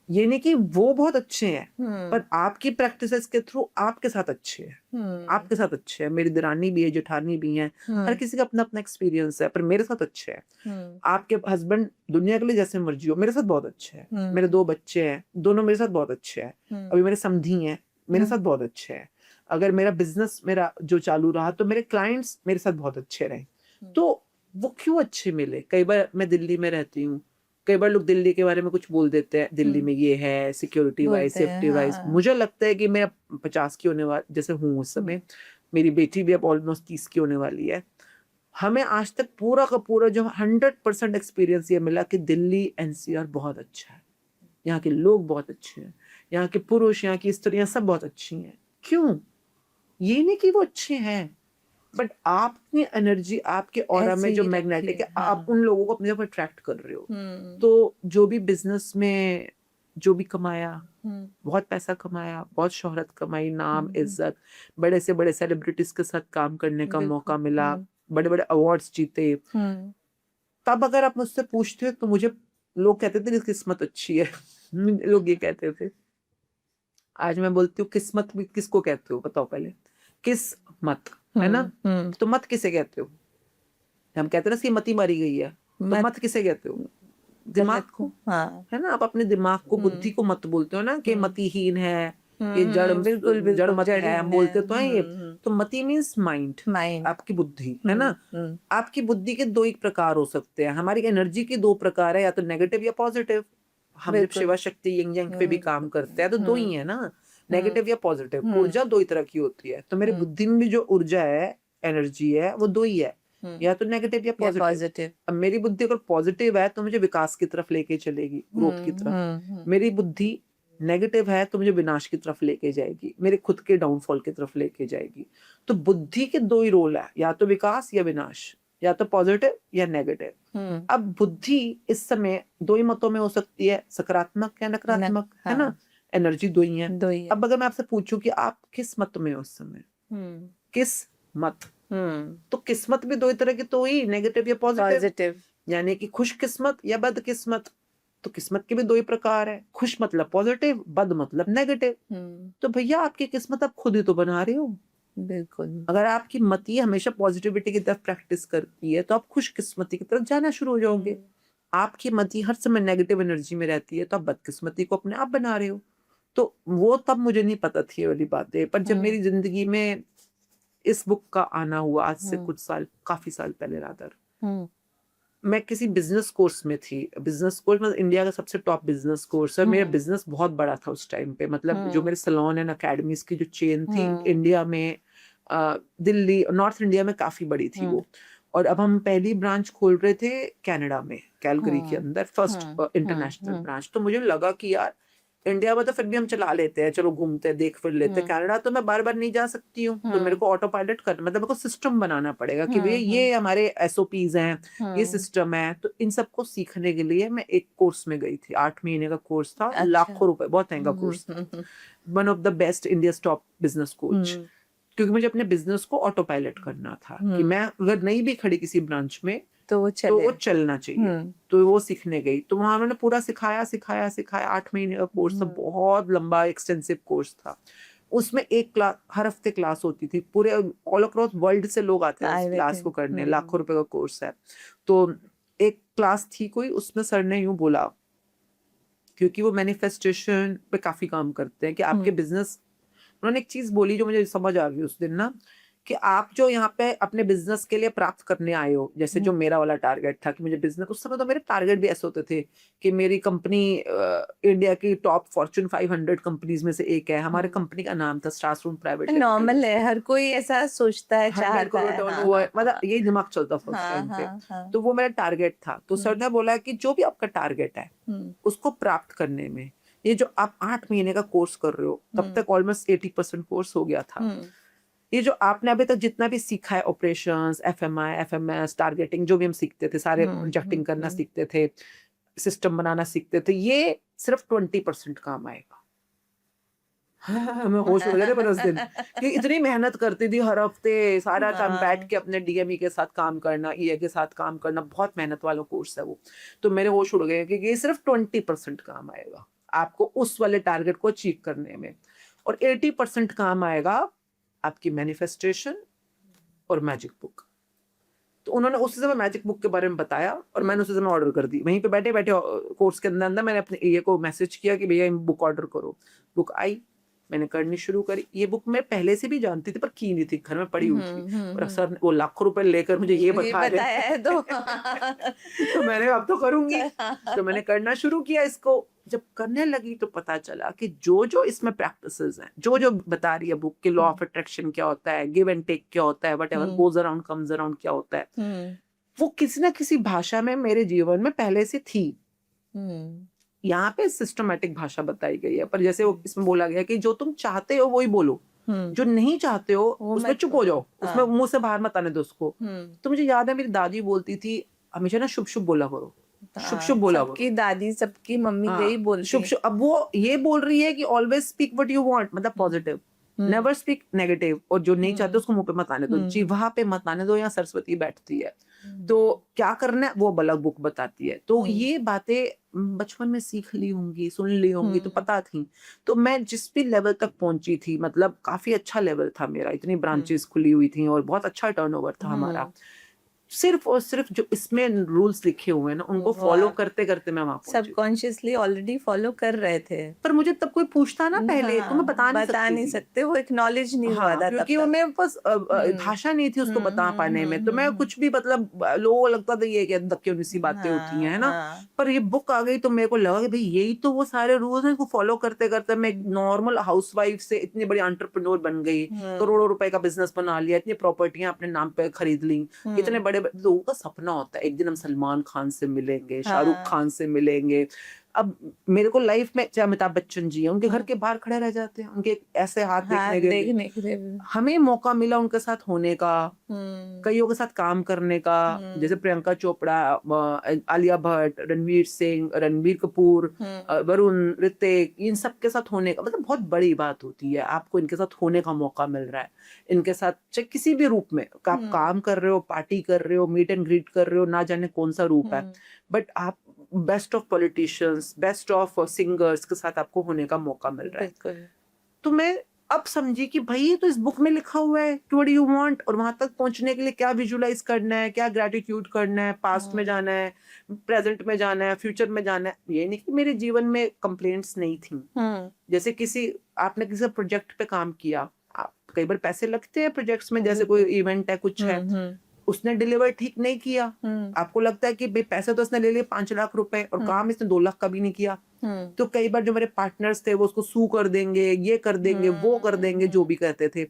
ये नहीं कि वो बहुत अच्छे हैं, हुँ, पर आपकी प्रैक्टिसेस के थ्रू आपके साथ अच्छे हैं। हुँ, आपके साथ अच्छे हैं, मेरी दिरानी भी है, जेठानी भी हैं, हर हुँ, किसी का अपना-अपना एक्सपीरियंस है, पर मेरे साथ अच्छे हैं। हुँ, आपके हस्बैंड दुनिया के लिए जैसे मर्ज़ी हो, मेरे साथ बहुत अच्छे हैं। मेरे हुँ, 2 बच्चे हैं, दोनों मेरे साथ बहुत अच्छे हैं। हुँ, अभी मेरे समधी हैं, मेरे हुँ, साथ बहुत अच्छे हैं। अगर मेरा बिज़नेस मेरा जो चालू रहा, तो मेरे क्लाइंट्स मेरे साथ बहुत अच्छे रहे। हुँ, तो वो क्यों अच्छे मिले? कई बार मैं दिल्ली में रहती हूँ, कई बार लोग दिल्ली के बारे में कुछ बोल देते हैं, दिल्ली हुँ, में ये है, सिक्योरिटी वाइज़, बोलते हैं, सेफ्टी वाइज़। हाँ, मुझे लगता है कि मैं 50 की होने जैसे हूँ उस हुँ, समय, मेरी बेटी भी अब ऑलमोस्ट 30 की होने वाली है। हमें आज तक पूरा का पूरा जो 100% एक्सपीरियंस ये मिला कि दिल्ली एनसीआर बहुत अच्छा है। यहाँ के लोग बहुत अच्छे हैं। यहाँ के पुरुष, यहाँ की स्त्रियाँ सब बहुत अच्छी हैं। क्यों? ये नहीं कि वो अच्छे हैं, बट आपकी एनर्जी, आपके ऑरा ऐसे में जो ही मैग्नेटिक रखिए, है, आप हाँ, उन लोगों को अपनी तरफ अट्रैक्ट कर रहे हो। हुँ, तो जो भी बिज़नेस में जो भी कमाया, हुँ, बहुत पैसा कमाया, बहुत शोहरत कमाई, नाम, हुँ, हुँ, इज़्ज़त, बड़े से बड़े सेलिब्रिटीज़ के साथ काम करने का बिल्कुल, मौका मिला, हुँ, बड़े-बड़े अवार्ड्स जीते। हुँ, तब अगर आप मुझसे पूछते तो मुझे लोग कहते थे कि किस्मत अच्छी है। लोग ये कहते थे। आज मैं बोलती हूँ किस्मत भी किसको कहते हो बताओ पहले? किस्मत, है ना? हुँ, हुँ, तो मत किसे कहते हो? हम कहते हैं ना इसकी मति मारी गई है, तो मत मत किसे कहते हो? दिमाग गलत, को, हाँ, है ना? आप अपने दिमाग को, बुद्धि हुँ, को मत बोलते हो ना कि हुँ, मतिहीन है, ये बिल्कुल, जड़ बिल्कुल, मत है, हम जड़हीन है, बोलते तो हैं ये। हुँ, तो मति मीन्स माइंड, माइंड, आपकी बुद्धि, है हुँ, ना? हुँ, आपकी बुद्धि के 2 ही प्रकार हो सकते हैं। हमारी एनर्जी के 2 प्रकार है, या तो नेगेटिव या पॉजिटिव। हम जब बिल्कुल, शिवा शक्ति यिंग यांग पे भी हुँ, काम करते हैं तो 2 ही हुँ, है ना, हुँ, नेगेटिव या पॉजिटिव। हुँ, ऊर्जा 2 ही तरह की होती है। तो मेरी हुँ, बुद्धि में भी जो ऊर्जा है, एनर्जी है, वो 2 ही है, हुँ, या तो नेगेटिव या या पॉजिटिव। पॉज़िटिव, अब मेरी बुद्धि अगर पॉजिटिव है तो मुझे विकास की तरफ लेके चलेगी, ग्रोथ की हुँ, तरफ। हुँ, हुँ, मेरी बुद्धि नेगेटिव है तो मुझे विनाश की तरफ लेके जाएगी, मेरे खुद के डाउनफॉल की तरफ लेके जाएगी। तो बुद्धि के 2 ही रोल है, या तो विकास या विनाश, या तो पॉजिटिव या नेगेटिव। हुँ, अब बुद्धि इस समय 2 ही मतों में हो सकती है, सकारात्मक या नक नकारात्मक, है ना? हाँ, एनर्जी 2 ही है। 2 ही है, अब अगर मैं आपसे पूछूँ कि आप किस मत में हो उस समय? हुँ, किस मत? हुँ, तो किस्मत भी 2 ही तरह की तो हुई, नेगेटिव या पॉजिटिव। पॉज़िटिव, यानी कि खुशकिस्मत या बदकिस्मत। तो किस्मत के भी 2 ही प्रकार हैं। खुश मतलब पॉजिटिव, बद मतलब नेगेटिव। हुँ, तो भैया आपकी किस्मत आप खुद ही तो बना रहे हो। बिल्कुल, अगर आपकी मति हमेशा पॉजिटिविटी की तरफ प्रैक्टिस करती है, तो आप खुशकिस्मती की तरफ जाना शुरू हो जाओगे। हुँ, आपकी मति हर समय नेगेटिव एनर्जी में रहती है, तो आप बदकिस्मती को अपने आप बना रहे हो। तो वो तब मुझे नहीं पता थी ये वाली बातें, पर जब हुँ, मेरी ज़िंदगी में इस बुक का आना हुआ आज से हुँ, कुछ साल, काफ़ी साल पहले रादर, हुँ, मैं किसी बिज़नेस कोर्स में थी। बिज़नेस कोर्स मतलब इंडिया का सबसे टॉप बिज़नेस कोर्स है। मेरा हुँ, बिज़नेस बहुत बड़ा था उस टाइम पे। मतलब जो हुँ, मेरे सैलून एंड अकेडमीज़ की जो चेन थी हुँ, इंडिया में, दिल्ली नॉर्थ इंडिया में काफ़ी बड़ी थी हुँ, वो। और अब हम पहली ब्रांच खोल रहे थे कनाडा में, कैलगरी के हुँ, अंदर फर्स्ट हुँ, हुँ, इंटरनेशनल हुँ, ब्रांच। तो मुझे लगा कि यार इंडिया में तो फिर भी हम चला लेते हैं, चलो घूमते हैं, देख फिर लेते हैं। हुँ, कनाडा तो मैं बार-बार नहीं जा सकती हूँ, तो मेरे हुँ, को ऑटो पायलट कर मतलब मेरे को सिस्टम बनाना पड़ेगा कि भैया हुँ, हुँ, ये हमारे एसओपीज़ हैं, ये हुँ, सिस्टम है। तो इन सबको सीखने के लिए मैं एक कोर्स में गई थी। 8 महीने का कोर्स था, अच्छा, लाखों रुपए, बहुत महँगा हुँ, कोर्स था। हुँ, हुँ, one of the best India's top business coach. हुँ, क्योंकि मुझे अपने बिज़नेस को ऑटो पायलट करना था कि हुँ, मैं अगर नहीं भी खड़ी किसी ब्रांच में, तो वो तो चले, वो चलना चाहिए। हुँ, तो वो सीखने गई। तो वहाँ उन्होंने पूरा सिखाया, सिखाया, सिखाया। 8 महीने का कोर्स था, हुँ, बहुत लंबा एक्सटेंसिव कोर्स था। उसमें एक हर हफ्ते क्लास होती थी। पूरे ऑल अक्रॉस वर्ल्ड से लोग आते हैं उस आए हुए थे, क्लास को करने, लाखों हुँ, रुपए का कोर्स है। तो एक क्लास थी कोई, उसमें सर ने यूँ बोला, क्योंकि वो मैनिफेस्टेशन पे काफ़ी काम करते हैं कि आपके हुँ, बिज़नेस, उन्होंने एक चीज़ बोली जो मुझे समझ आ गई उस दिन ना, कि आप जो यहाँ पे अपने बिजनेस के लिए प्राप्त करने आए हो, जैसे जो मेरा वाला टारगेट था कि मुझे बिजनेस, उस समय तो मेरे टारगेट भी ऐसे होते थे कि मेरी कंपनी इंडिया की टॉप फॉर्च्यून 500 कंपनीज में से एक है। हमारे कंपनी का नाम था स्टारसून प्राइवेट लिमिटेड। नॉर्मल है, हर कोई ऐसा सोचता है, 100 चाहता करोड़ है। टर्नओवर, मतलब यही दिमाग चलता फर्स्ट हाँ टाइम पे। हाँ हाँ। तो वो मेरा टारगेट था। तो सर ने बोला कि जो भी आपका टारगेट है उसको प्राप्त करने में, ये जो आप 8 महीने का कोर्स कर रहे हो, तब तक ऑलमोस्ट 80% कोर्स हो गया था। ये जो आपने अभी तक जितना भी सीखा है, ऑपरेशंस, एफएमआई, एफएमएस, टारगेटिंग, जो भी हम सीखते थे, सारे प्रोजेक्टिंग करना सीखते थे, सिस्टम बनाना सीखते थे, ये सिर्फ 20% काम आएगा। मैं होश उड़ गए थे पर उस दिन कि इतनी मेहनत करती थी हर हफ्ते, सारा टाइम बैठ के अपने डीएमई के साथ काम करना, ईए के साथ काम करना, बहुत मेहनत वाला कोर्स है वो। तो मेरे होश उड़ गए कि ये सिर्फ 20% काम आएगा आपको उस वाले टारगेट को अचीव करने में, और 80% काम आएगा आपकी मैनिफेस्टेशन और मैजिक बुक। तो उन्होंने उसी समय मैजिक बुक के बारे में बताया और मैंने उसी समय ऑर्डर कर दी। वहीं पे बैठे बैठे कोर्स के अंदर अंदर मैंने अपने ईए को मैसेज किया कि भैया बुक ऑर्डर करो। बुक आई, मैंने करनी शुरू करी। ये बुक मैं पहले से भी जानती थी पर की नहीं थी, घर में पड़ी हुई थी, और सर वो लाखों रुपए लेकर मुझे ये बताया है तो तो मैंने अब तो करूंगी। तो मैंने करना शुरू किया इसको। जब करने लगी तो पता चला कि जो जो इसमें प्रैक्टिसेस हैं, जो जो बता रही है बुक के, लॉ ऑफ अट्रैक्शन क्या होता है, गिव एंड टेक क्या होता है, whatever goes around comes around क्या होता है, वो किसी ना किसी भाषा में मेरे जीवन में पहले से थी। यहाँ पे सिस्टमैटिक भाषा बताई गई है, पर जैसे वो इसमें बोला गया कि जो तुम चाहते हो वही बोलो, जो नहीं चाहते हो उसमें चुप हो जाओ, उसमें मुंह से बाहर मत आने दो उसको। तो मुझे याद है मेरी दादी बोलती थी हमेशा ना, शुभ शुभ बोला करो, शुभ शुभ बोला करो। सबकी दादी, सबकी मम्मी यही बोलती शुभ शुभ। अब वो ये बोल रही है कि always speak what you want, मतलब पॉजिटिव, नेवर स्पीक नेगेटिव, और जो नहीं चाहते उसको मुंह पे मत आने दो, जिह्वा पे मत आने दो, यहाँ सरस्वती बैठती है। तो क्या करना है वो अलग बुक बताती है। तो ये बातें बचपन में सीख ली होंगी, सुन ली होंगी, तो पता थी। तो मैं जिस भी लेवल तक पहुंची थी, मतलब काफी अच्छा लेवल था मेरा, इतनी ब्रांचेस खुली हुई थी और बहुत अच्छा टर्नओवर था हमारा, सिर्फ और सिर्फ जो इसमें रूल्स लिखे हुए हैं ना उनको फॉलो करते करते मैं वहां पहुंची। सबकॉन्शियसली ऑलरेडी फॉलो कर रहे थे, पर मुझे तब कोई पूछता ना पहले, तो मैं बता नहीं सकते, वो एक्नॉलेज नहीं हुआ था क्योंकि वो मेरे पास भाषा नहीं थी उसको बता पाने में। तो मैं कुछ भी, मतलब लोगों को लगता था ये क्या धक्के सी बातें होती हैं, है ना। पर ये बुक आ गई तो मेरे को लगा कि भाई यही तो वो सारे रूल्स हैं, इनको फॉलो करते करते मैं एक नॉर्मल हाउसवाइफ से इतनी बड़ी एंटरप्रेन्योर बन गई, करोड़ों रुपए का बिजनेस बना लिया, इतनी प्रॉपर्टियां अपने नाम पे खरीद ली। इतने बड़े लोगों का सपना होता है एक दिन हम सलमान खान से मिलेंगे, शाहरुख खान से मिलेंगे। अब मेरे को लाइफ में, चाहे अमिताभ बच्चन जी हैं, उनके घर के बाहर खड़े रह जाते हैं, उनके ऐसे हाथ देखने के लिए हमें मौका मिला उनके साथ होने का, कईयों के साथ काम करने का, जैसे प्रियंका चोपड़ा, आलिया भट्ट, रणवीर सिंह, रणबीर कपूर, वरुण, ऋतिक, इन सब के साथ होने का, मतलब बहुत बड़ी बात होती है। आपको इनके साथ होने का मौका मिल रहा है, इनके साथ चाहे किसी भी रूप में आप काम कर रहे हो, पार्टी कर रहे हो, मीट एंड ग्रीट कर रहे हो, ना जाने कौन सा रूप है, बट आप best of politicians, best of singers के साथ आपको होने का मौका मिल रहा है। तो मैं अब समझी कि भाई तो इस बुक में लिखा हुआ है कि व्हाट यू वांट, और वहां तक पहुंचने के लिए क्या विजुलाइज करना है, क्या ग्रेटिट्यूड करना है, पास्ट में जाना है, प्रेजेंट में जाना है, फ्यूचर में जाना है। ये नहीं कि मेरे जीवन में कंप्लेंट्स नहीं थी। जैसे आपने किसी प्रोजेक्ट पे काम किया, आप कई बार पैसे लगते हैं प्रोजेक्ट्स में, जैसे कोई इवेंट है, कुछ है, उसने डिलीवर ठीक नहीं किया, आपको लगता है कि भाई पैसे तो उसने ले लिए 5 लाख रुपए और काम इसने 2 लाख का भी नहीं किया। तो कई बार जो मेरे पार्टनर्स थे वो उसको सू कर देंगे, ये कर देंगे, वो कर देंगे, जो भी कहते थे।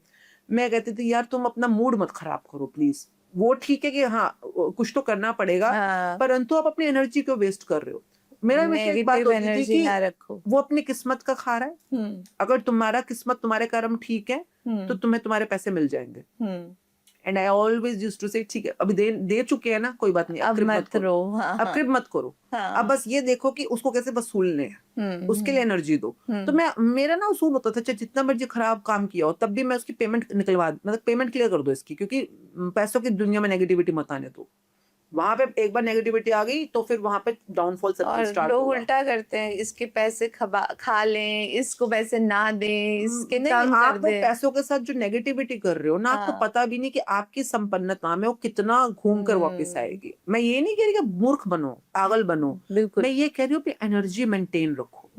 मैं कहती थी यार तुम अपना मूड मत खराब करो प्लीज। वो ठीक है कि हाँ कुछ तो करना पड़ेगा, परंतु आप अपनी एनर्जी क्यों वेस्ट कर रहे हो। मेरा एक बात होती थी कि वो अपनी किस्मत का खा रहा है, अगर तुम्हारा किस्मत, तुम्हारे कर्म ठीक है तो तुम्हें तुम्हारे पैसे मिल जाएंगे। And I always used to say ठीक है अभी दे चुके हैं ना, कोई बात नहीं, अब मत करो, अब क्रिप मत करो, अब बस ये देखो कि उसको कैसे वसूलने हैं, उसके लिए एनर्जी दो। तो मेरा ना उसूल होता था चाहे जितना मर्जी खराब काम किया हो तब भी मैं उसकी पेमेंट निकलवा, मतलब पेमेंट क्लियर कर दो इसकी, क्योंकि पैसों की दुनिया में नेगेटिविटी मत आने दो। वहां पे एक बार नेगेटिविटी आ गई तो फिर वहां पे डाउनफॉल सब स्टार्ट होगा। लोग उल्टा करते हैं, इसके पैसे खा लें, इसको पैसे ना दें, इसके कम आप कर वो दें। पैसों के साथ जो नेगेटिविटी कर रहे हो ना, आपको पता भी नहीं कि आपकी संपन्नता में वो कितना घूम कर वापस आएगी। मैं ये नहीं कह रही कि मूर्ख बनो, पागल बनो, मैं ये कह रही हूँ कि एनर्जी मेंटेन रखो।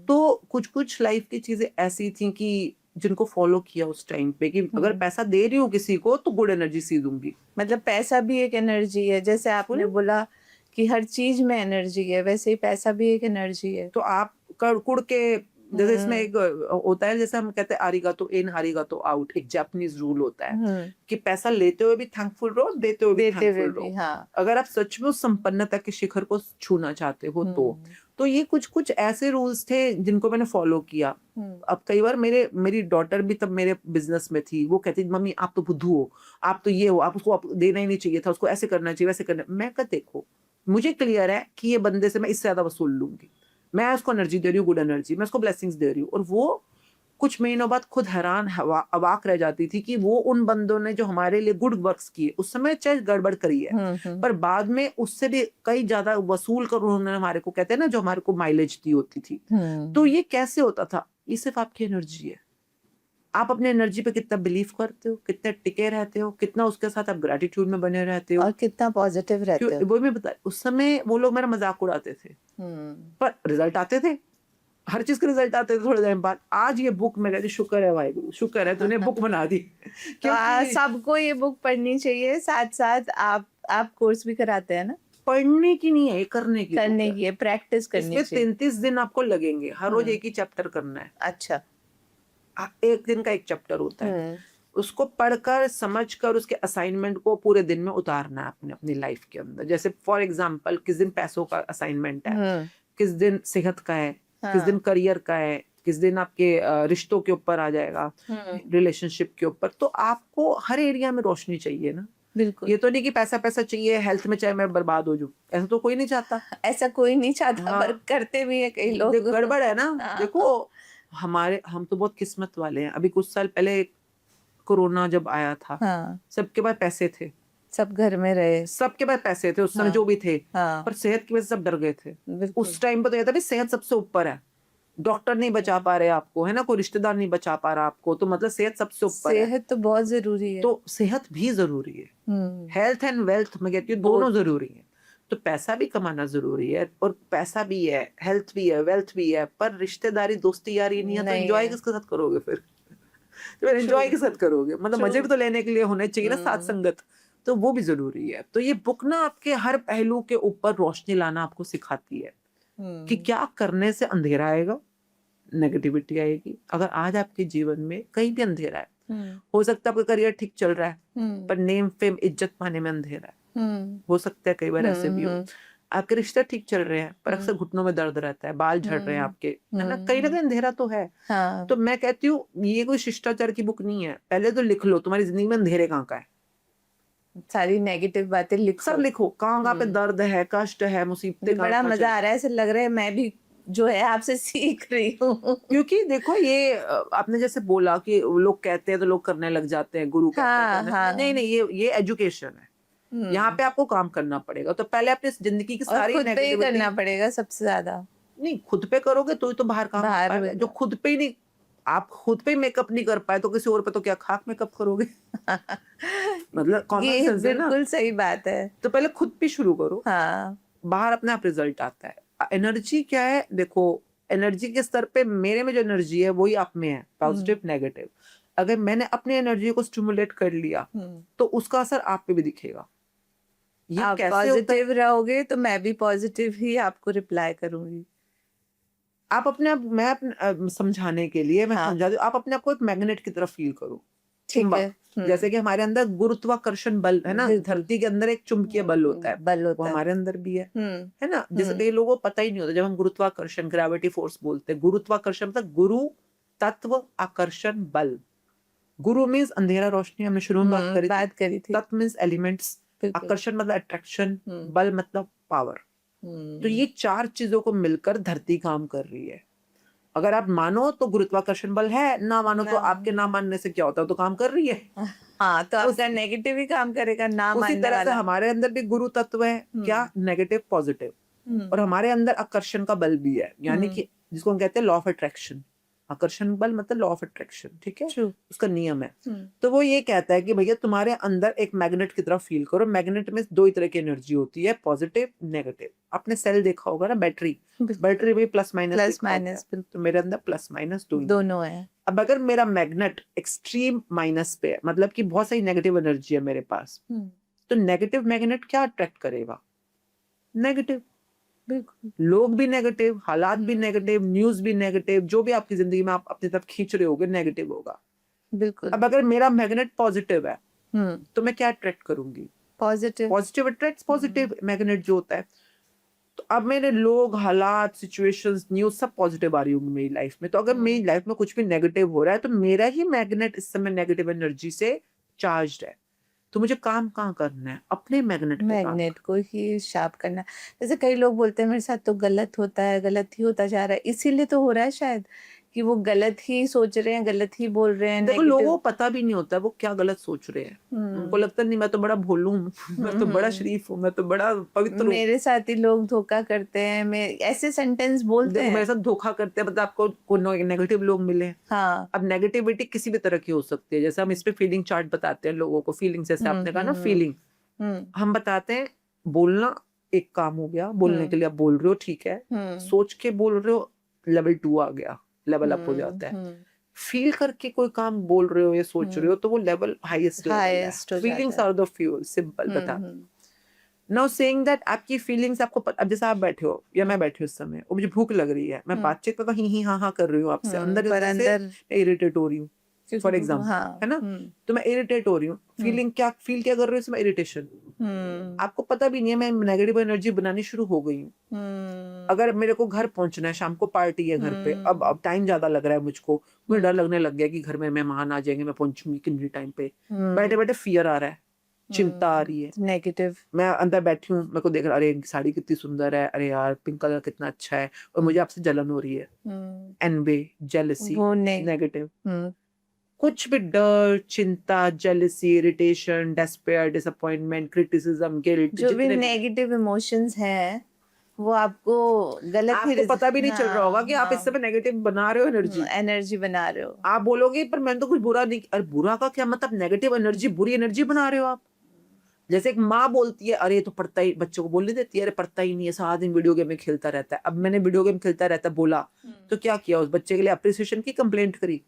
तो कुछ कुछ लाइफ की चीजें ऐसी थी कि जिनको फॉलो किया उस टाइम पे कि अगर पैसा दे रही हूँ किसी को तो गुड एनर्जी सी दूंगी। मतलब पैसा भी एक एनर्जी है, जैसे आपने बोला कि हर चीज में एनर्जी है, वैसे ही पैसा भी एक एनर्जी है। तो आप कुड़ के जैसे इसमें एक होता है, जैसे हम कहते हैं आरिगातो इन आरिगातो आउट, एक जापानीज रूल होता है कि पैसा लेते हुए भी थैंकफुल रहो, देते हुए भी थैंकफुल रहो। हाँ। अगर आप सच में उस संपन्नता के शिखर को छूना चाहते हो तो ये कुछ कुछ ऐसे रूल्स थे जिनको मैंने फॉलो किया। अब कई बार मेरी डॉटर भी तब मेरे बिजनेस में थी, वो कहती मम्मी आप तो बुद्धू हो, आप तो ये हो, आप उसको देना ही नहीं चाहिए था, उसको ऐसे करना चाहिए, वैसे करना। मैं कहता देखो मुझे क्लियर है कि ये बंदे से मैं इससे ज्यादा वसूल लूंगी, मैं उसको एनर्जी दे रही हूँ, गुड एनर्जी, मैं उसको ब्लेसिंग्स दे रही हूँ। और वो कुछ महीनों बाद खुद हैरान अवाक रह जाती थी कि वो उन बंदों ने जो हमारे लिए गुड वर्क्स किए, उस समय चाहे गड़बड़ करी है पर बाद में उससे भी कई ज्यादा वसूल कर उन्होंने हमारे को, कहते हैं ना, जो हमारे को माइलेज दी होती थी। तो ये कैसे होता था? ये सिर्फ आपकी एनर्जी है। आप अपने एनर्जी पे कितना बिलीव करते हो, कितने टिके रहते हो, कितना उसके साथ आप ग्रेटिट्यूड में बने रहते हो, और कितना पॉजिटिव रहते हो। वो मैं बता, उस समय वो लोग मेरा मजाक उड़ाते थे पर रिजल्ट आते थे, हर चीज के रिजल्ट आते थे थोड़े टाइम बाद। आज ये बुक में कहती शुक्र है वाहिगुरु, शुक्र है तूने बुक बना दी। तो सबको ये बुक पढ़नी चाहिए। साथ साथ आप कोर्स भी कराते हैं ना? पढ़ने की नहीं है, करने की है, प्रैक्टिस करनी चाहिए। इसमें 33 दिन आपको लगेंगे, हर रोज एक ही चैप्टर करना है। अच्छा, एक दिन का एक चैप्टर होता है, उसको पढ़कर समझकर उसके असाइनमेंट को पूरे दिन में उतारना है अपने अपनी लाइफ के अंदर। जैसे फॉर एग्जांपल किस दिन पैसों का असाइनमेंट है, किस दिन सेहत का है, किस दिन करियर का है, किस दिन आपके रिश्तों के ऊपर आ जाएगा, रिलेशनशिप के ऊपर। तो आपको हर एरिया में रोशनी चाहिए ना। बिल्कुल। ये तो नहीं कि पैसा पैसा चाहिए, हेल्थ में चाहे मैं बर्बाद हो जाऊं, ऐसा तो कोई नहीं चाहता। ऐसा कोई नहीं चाहता, पर करते भी है कई लोग। गड़बड़ है ना। देखो हम तो बहुत किस्मत वाले हैं। अभी कुछ साल पहले कोरोना जब आया था, सबके पास पैसे थे, सब घर में रहे, सबके पास पैसे थे उस समय जो भी थे, पर सेहत की वजह से सब डर गए थे। उस टाइम पर तो ये था सेहत सबसे ऊपर है, डॉक्टर नहीं बचा पा रहे आपको, है ना, कोई रिश्तेदार नहीं बचा पा रहा आपको, तो मतलब सेहत सबसे ऊपर है। सेहत तो बहुत जरूरी है। तो सेहत भी जरूरी है, हेल्थ एंड वेल्थ मैं कहती हूँ दोनों जरूरी है। तो पैसा भी कमाना जरूरी है, और पैसा भी है, हेल्थ भी है, वेल्थ भी है, पर रिश्तेदारी दोस्ती यारी नहीं है तो एंजॉय किसके साथ करोगे फिर? तो एंजॉय के साथ करोगे, मतलब मजे भी तो लेने के लिए होने चाहिए ना साथ संगत, तो वो भी जरूरी है। तो ये बुक ना आपके हर पहलू के ऊपर रोशनी लाना आपको सिखाती है कि क्या करने से अंधेरा आएगा, नेगेटिविटी आएगी। अगर आज आपके जीवन में कहीं भी अंधेरा है, हो सकता है आपका करियर ठीक चल रहा है पर नेम फेम इज्जत पाने में अंधेरा है, हो सकता है कई बार ऐसे भी हो। आपके रिश्ते ठीक चल रहे हैं पर अक्सर घुटनों में दर्द रहता है, बाल झड़ रहे हैं आपके, है ना कहीं अंधेरा तो है। तो मैं कहती हूँ ये कोई शिष्टाचार की बुक नहीं है, पहले तो लिख लो तुम्हारी जिंदगी में अंधेरे कहाँ का है, सारी नेगेटिव बातें सब लिखो, कहाँ पे दर्द है, कष्ट है, मुसीबतें। बड़ा मजा आ रहा है, ऐसे लग रहा है मैं भी जो है आपसे सीख रही हूँ। क्योंकि देखो ये आपने जैसे बोला कि लोग कहते हैं तो लोग करने लग जाते हैं, गुरु कहते हैं, नहीं ये एजुकेशन है, यहाँ पे आपको काम करना पड़ेगा। तो पहले अपनी जिंदगी की सारी खुद पे ही करना पड़ेगा सबसे ज्यादा। नहीं, खुद पे करोगे तो बाहर काम, जो खुद पे ही नहीं, आप खुद पे मेकअप नहीं कर पाए तो किसी और पे तो क्या खाक मेकअप करोगे? मतलब कॉमन सेंस है ना। बिल्कुल सही बात है। तो पहले खुद पे शुरू करो, बाहर अपने आप रिजल्ट आता है। एनर्जी क्या है? देखो एनर्जी के स्तर पे मेरे में जो एनर्जी है वही आप में है, पॉजिटिव नेगेटिव। अगर मैंने अपनी एनर्जी को स्टिमुलेट कर लिया तो उसका असर आप पे भी दिखेगा। ये आप पॉजिटिव रहोगे तो मैं भी पॉजिटिव ही आपको रिप्लाई करूंगी। आप अपने आप, मैं अपने समझाने के लिए मैं समझा दूं, आप अपने आप को एक मैग्नेट की तरफ फील करो, ठीक है। जैसे कि हमारे अंदर गुरुत्वाकर्षण बल है ना, धरती के अंदर एक चुंबकीय बल होता है, वो हमारे अंदर भी है ना। जैसे कई लोगों को पता ही नहीं होता, जब हम गुरुत्वाकर्षण ग्रेविटी फोर्स बोलते हैं, गुरुत्वाकर्षण मतलब गुरु तत्व आकर्षण बल। गुरु मीन्स अंधेरा रोशनी, हमने शुरू में बात करी थी। तत्व मीन्स एलिमेंट्स, आकर्षण मतलब अट्रैक्शन, बल मतलब पावर। तो ये चार चीजों को मिलकर धरती काम कर रही है। अगर आप मानो तो गुरुत्वाकर्षण बल है, ना मानो तो आपके ना मानने से क्या होता है, तो काम कर रही है। हाँ, तो आपका नेगेटिव ही काम करेगा, ना मानने वाला। उसी तरह से हमारे अंदर भी गुरु तत्व है, क्या, नेगेटिव पॉजिटिव, और हमारे अंदर आकर्षण का बल भी है, यानी कि जिसको हम कहते हैं लॉ ऑफ अट्रैक्शन। आकर्षण बल मतलब लॉ ऑफ अट्रैक्शन, ठीक है, उसका नियम है। तो वो ये कहता है कि भैया तुम्हारे अंदर एक मैग्नेट की तरफ फील करो। मैग्नेट में दो ही तरह की एनर्जी होती है, पॉजिटिव नेगेटिव। आपने सेल देखा होगा ना, बैटरी भी प्लस माइनस। तो मेरे अंदर प्लस माइनस दोनों है। अब अगर मेरा मैग्नेट एक्सट्रीम माइनस पे है, मतलब कि बहुत सारी नेगेटिव एनर्जी है मेरे पास, तो नेगेटिव मैग्नेट क्या अट्रैक्ट करेगा? नेगेटिव। बिल्कुल। लोग भी नेगेटिव, हालात भी नेगेटिव, न्यूज भी नेगेटिव, जो भी आपकी जिंदगी में आप अपनी तरफ खींच रहे होगे नेगेटिव होगा। बिल्कुल। अब अगर मेरा मैग्नेट पॉजिटिव है तो मैं क्या अट्रैक्ट करूंगी? Positive. Positive attracts positive, magnet जो होता है। तो अब मेरे लोग, हालात, सिचुएशंस, न्यूज सब पॉजिटिव आ रही होंगी मेरी लाइफ में। तो अगर मेरी लाइफ में कुछ भी नेगेटिव हो रहा है तो मेरा ही मैग्नेट इस समय नेगेटिव एनर्जी से चार्ज्ड है। तो मुझे काम कहाँ करना है? अपने मैग्नेट पे काम। मैग्नेट को ही शार्प करना। जैसे कई लोग बोलते हैं मेरे साथ तो गलत होता है, गलत ही होता जा रहा है, इसीलिए तो हो रहा है शायद कि वो गलत ही सोच रहे हैं, गलत ही बोल रहे हैं, देखो लोगों नेगेटिव। को पता भी नहीं होता वो क्या गलत सोच रहे हैं। उनको लगता नहीं मैं तो बड़ा भोलू हूँ, मैं तो बड़ा शरीफ हूँ, मैं तो बड़ा पवित्र हूँ। मेरे साथ ही लोग धोखा करते हैं, मैं ऐसे सेंटेंस बोलते देखो मेरे हैं। साथ धोखा करते हैं, मतलब आपको नेगेटिव लोग मिले। हाँ। अब नेगेटिविटी किसी भी तरह की हो सकती है। जैसे हम इस पे फीलिंग चार्ट बताते हैं लोगों को, फीलिंग जैसे आपने कहा ना फीलिंग, हम बताते हैं। बोलना एक काम हो गया, बोलने के लिए आप बोल रहे हो, ठीक है। सोच के बोल रहे हो, लेवल 2 आ गया, लेवल अप हो जाता है। फील करके कोई काम बोल रहे हो या सोच रहे हो तो वो लेवल हाईएस्ट लेवल है। Feelings are the fuel, simple बता। नाउ सेइंग दैट आपकी फीलिंग्स आपको अब जैसे आप बैठे हो या मैं बैठी हूँ इस समय और मुझे भूख लग रही है, मैं बातचीत करता ही हाँ हाँ कर रही हूँ आपसे, अंदर पर से अंदर इरिटेट हो रही हूँ फॉर एग्जाम्पल, हाँ। है ना। तो मैं इरिटेट हो रही हूँ, फीलिंग क्या फील क्या कर रही हूँ इसमें? इरिटेशन। आपको पता भी नहीं है मैं नेगेटिव एनर्जी बनानी शुरू हो गई हूँ। अगर मेरे को घर पहुंचना है, शाम को पार्टी है घर पे, अब टाइम ज्यादा लग रहा है मुझको, मुझे डर लगने लग गया कि घर में मेहमान आ जाएंगे, मैं पहुंचूंगी कितने टाइम पे, बैठे बैठे फियर आ रहा है, चिंता आ रही है, नेगेटिव। मैं अंदर बैठी हूँ, मेरे को देख रहा, अरे साड़ी कितनी सुंदर है, अरे यार पिंक कलर कितना अच्छा है, और मुझे आपसे जलन हो रही है, एनवे, जेलसी, वो नेगेटिव। कुछ भी डर, चिंता, jealousy, irritation, despair, disappointment, criticism, guilt, जो भी नेगेटिव इमोशंस हैं वो आपको गलत ही आपको पता भी नहीं चल रहा होगा कि आप इस समय नेगेटिव बना रहे हो एनर्जी बना रहे हो। आप बोलोगे पर मैंने तो कुछ बुरा नहीं, अरे बुरा का क्या मतलब? नेगेटिव एनर्जी, बुरी एनर्जी बना रहे हो आप। जैसे एक माँ बोलती है, अरे ये तो पढ़ता ही, बच्चों को बोलने देती है, अरे पढ़ता ही नहीं है, सारा दिन वीडियो गेम में खेलता रहता है। अब मैंने वीडियो गेम खेलता रहता है बोला, तो क्या किया? उस बच्चे के लिए अप्रिसिएशन की कंप्लेंट करी।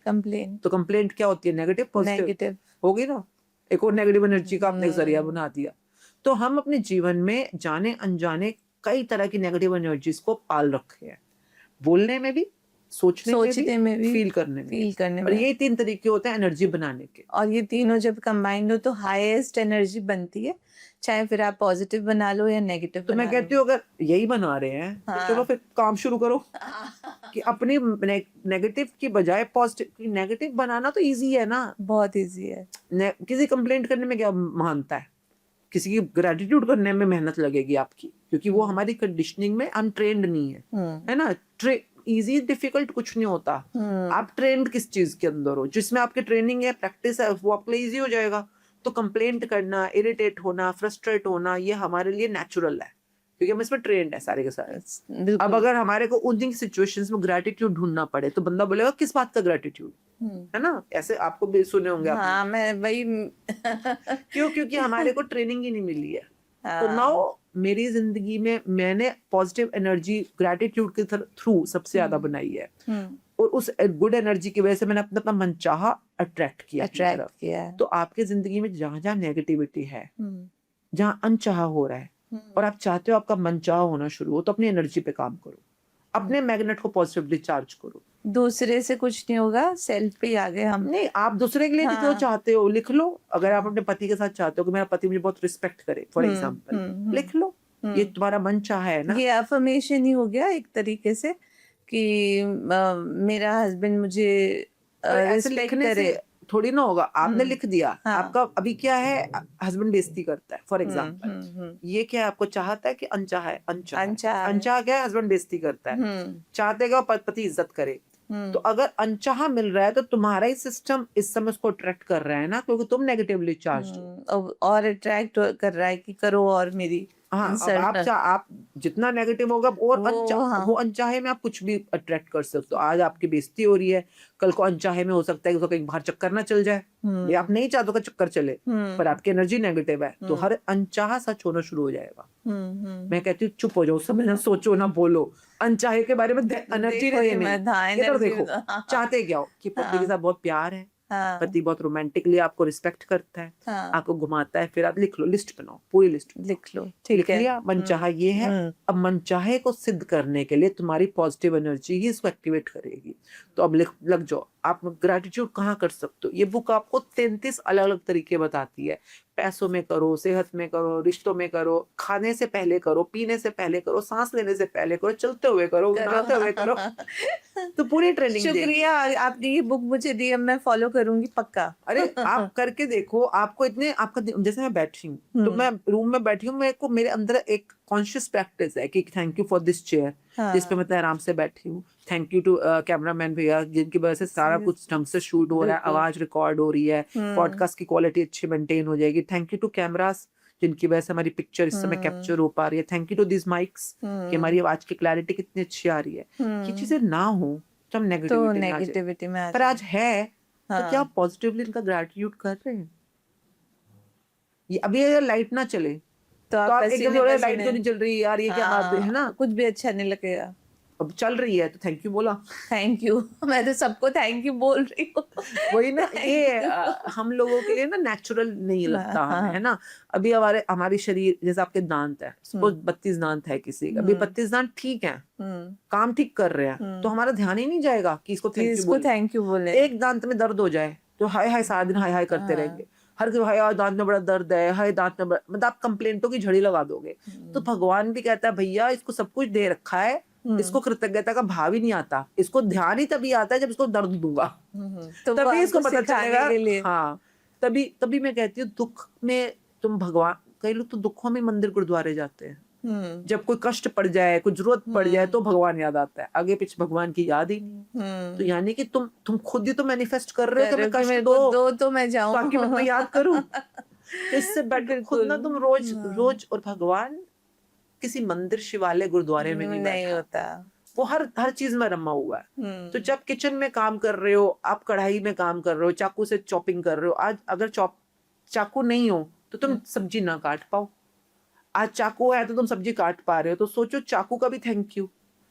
तो कंप्लेंट क्या होती है? नेगेटिव पॉजिटिव होगी ना, एक और नेगेटिव एनर्जी का आपने जरिया बना दिया। तो हम अपने जीवन में जाने अनजाने कई तरह की नेगेटिव एनर्जीज को पाल रखे हैं, बोलने में भी, सोचने में भी, फील करने में। और ये 3 तरीके होते हैं एनर्जी बनाने के। और ये तीनों जब कंबाइंड हो तो हाईएस्ट एनर्जी बनती है, चाहे फिर आप पॉजिटिव बना लो या नेगेटिव। तो मैं कहती हूँ अगर यही बना रहे हैं तो चलो फिर काम शुरू करो कि अपनी नेगेटिव की बजाय पॉजिटिव। नेगेटिव बनाना तो इजी है ना, बहुत इजी है। किसी कंप्लेंट करने में क्या महानता है? किसी की ग्रेटिट्यूड करने में मेहनत लगेगी आपकी, क्योंकि वो हमारी कंडीशनिंग में अनट्रेंड नहीं है ना। इजी डिफिकल्ट कुछ नहीं होता। आप ट्रेंड किस चीज के अंदर हो, जिसमें आपकी ट्रेनिंग है, प्रैक्टिस है, वो आपके लिए इजी हो जाएगा। तो कंप्लेंट करना, इरिटेट होना, फ्रस्ट्रेट होना, ये हमारे लिए नेचुरल है, क्योंकि हम इसमें ट्रेंड है सारे के सारे। अब अगर हमारे को उन सिचुएशंस में ग्रेटिट्यूड ढूंढना पड़े तो बंदा बोलेगा किस बात का ग्रेटिट्यूड, है ना। ऐसे आपको भी सुने होंगे आपने। हाँ, मैं वही क्योंकि हमारे को ट्रेनिंग ही नहीं मिली है। तो नाउ मेरी जिंदगी में मैंने पॉजिटिव एनर्जी ग्रेटिट्यूड के थ्रू सबसे ज्यादा बनाई है, और उस गुड एनर्जी की वजह से मैंने अपना मनचाहा अट्रैक्ट किया। तो आपके जिंदगी में जहाँ जहाँ नेगेटिविटी है, जहाँ अनचाहा हो रहा है, और आप चाहते हो आपका मनचाहा होना शुरू हो, तो अपनी एनर्जी पे काम करो, अपने मैग्नेट को पॉजिटिवली चार्ज करो। दूसरे से कुछ नहीं होगा, सेल्फ पे आ गए हम। नहीं, आप दूसरे के लिए जो चाहते हो लिख लो। अगर आप अपने पति के साथ चाहते हो कि मेरा पति मुझे बहुत रिस्पेक्ट करे, फॉर एग्जाम्पल, लिख लो। ये तुम्हारा मन चाह है ना, ये अफर्मेशन ही हो गया एक तरीके से कि मेरा हस्बैंड मुझे रिस्पेक्ट करे। थोड़ी ना होगा, आपने लिख दिया। आपका अभी क्या है, हस्बैंड बेइज्जती करता है फॉर एग्जाम्पल, ये क्या है? आपको चाहता है कि अनचाहा है? अनचाहा क्या है? हस्बैंड बेइज्जती करता है। चाहते क्या पति इज्जत करे। तो अगर अनचाहा मिल रहा है तो तुम्हारा ही सिस्टम इस समय उसको अट्रैक्ट कर रहा है ना, क्योंकि तुम नेगेटिवली चार्ज हो, और अट्रैक्ट कर रहा है कि करो और मेरी हाँ, अब इंसल्ट आप जितना नेगेटिव होगा और हाँ। वो अनचाहे में आप कुछ भी अट्रैक्ट कर सकते हो। आज आपकी बेइज्जती हो रही है, कल को अनचाहे में हो सकता है कि उसको कहीं बाहर चक्कर ना चल जाए, ये आप नहीं चाहते कि चक्कर चले, पर आपकी एनर्जी नेगेटिव है, तो हर अनचाहा सच होना शुरू हो जाएगा। मैं कहती हूँ चुप हो जाओ, समय ना सोचो, ना बोलो, अनचाहे के बारे में एनर्जी नहीं देनी। इधर देखो, चाहते क्या हो कि पति के साथ बहुत प्यार है, पति बहुत रोमांटिकली आपको रिस्पेक्ट करता है, आपको घुमाता है, फिर आप लिख लो, लिस्ट बनाओ, पूरी लिस्ट लिख लो, लिख ठीक है। लिया, मनचाहा ये है। अब मनचाहे को सिद्ध करने के लिए तुम्हारी पॉजिटिव एनर्जी ही इसको एक्टिवेट करेगी। तो अब लग जाओ। आप ग्रेटिट्यूड कहाँ कर सकते हो? ये बुक आपको 33 अलग अलग तरीके बताती है। पैसों में करो, सेहत में करो, रिश्तों में करो, खाने से पहले करो, पीने से पहले करो, सांस लेने से पहले करो, चलते हुए करो, नहाते हुए करो। तो पूरी ट्रेनिंग शुक्रिया, आपने ये बुक मुझे दी, अब मैं फॉलो करूंगी पक्का। अरे आप करके देखो, आपको इतने आपका जैसे मैं बैठी हूँ तो मैं रूम में बैठी हूँ, मेरे को मेरे अंदर एक कॉन्शियस प्रैक्टिस है कि thank you for this chair जिस पे मैं आराम से बैठी हूँ। थैंक यू टू कैमरामैन भैया जिनकी वजह से सारा कुछ ढंग से शूट हो रहा है, आवाज रिकॉर्ड हो रही है, पॉडकास्ट की क्वालिटी अच्छी मेंटेन हो जाएगी। थैंक यू टू कैमरास जिनकी वजह से हमारी पिक्चर इस समय कैप्चर हो पा रही है। Thank you to this mics कि हमारी आवाज की क्लैरिटी कितनी अच्छी आ रही है। ये चीजें ना हो तो हम नेगेटिविटी में आ जाए। पर आज है तो क्या पॉजिटिवली इनका ग्रेटिट्यूड कर रहे हैं? ये अभी अगर लाइट ना चले तो आप एकदम से लाइट क्यों नहीं चल रही यार, ये क्या बात है ना, कुछ भी अच्छा नहीं लगेगा। अब चल रही है तो थैंक यू बोला। थैंक यू, मैं तो सबको थैंक यू बोल रही हूँ। वही ना, ये हम लोगों के लिए ना नेचुरल नहीं लगता हमें, है ना। अभी हमारी शरीर जैसे आपके दांत है, सपोज 32 दांत है किसी का, अभी 32 दांत ठीक है, काम ठीक कर रहे हैं, तो हमारा ध्यान ही नहीं जाएगा कि इसको थैंक यू बोले। एक दांत में दर्द हो जाए तो हाय हाय सारा दिन हाय हाय करते रहेंगे, हर हाय दांत में बड़ा दर्द है, हाय दांत में बड़ा, मतलब आप कंप्लेंटों की झड़ी लगा दोगे। तो भगवान भी कहता है भैया इसको सब कुछ दे रखा है, इसको कृतज्ञता का भाव ही नहीं आता, इसको ध्यान ही तभी आता है जब इसको दर्द दूंगा, तो तभी इसको पता चलेगा। हाँ, तभी मैं कहती हूँ दुख में तुम भगवान, कई लोग तो दुखों में मंदिर गुरुद्वारे जाते हैं, जब कोई कष्ट पड़ जाए, कोई जरूरत पड़ जाए तो भगवान याद आता है, आगे पीछे भगवान की याद ही नहीं। तो यानी कि तुम खुद ही तो मैनिफेस्ट कर रहे हो कि मैं कष्ट दो तो मैं जाऊं, ताकि मैं याद करूं। तो इससे बेटर खुद ना तुम रोज रोज, और भगवान किसी मंदिर शिवालय गुरुद्वारे में नहीं होता, वो हर चीज में रमा हुआ है। तो जब किचन में काम कर रहे हो, आप कढ़ाई में काम कर रहे हो, चाकू से चॉपिंग कर रहे हो, आज अगर चाकू नहीं हो तो तुम सब्जी ना काट पाओ, आज चाकू है तो तुम सब्जी काट पा रहे हो, तो सोचो चाकू का भी थैंक यू,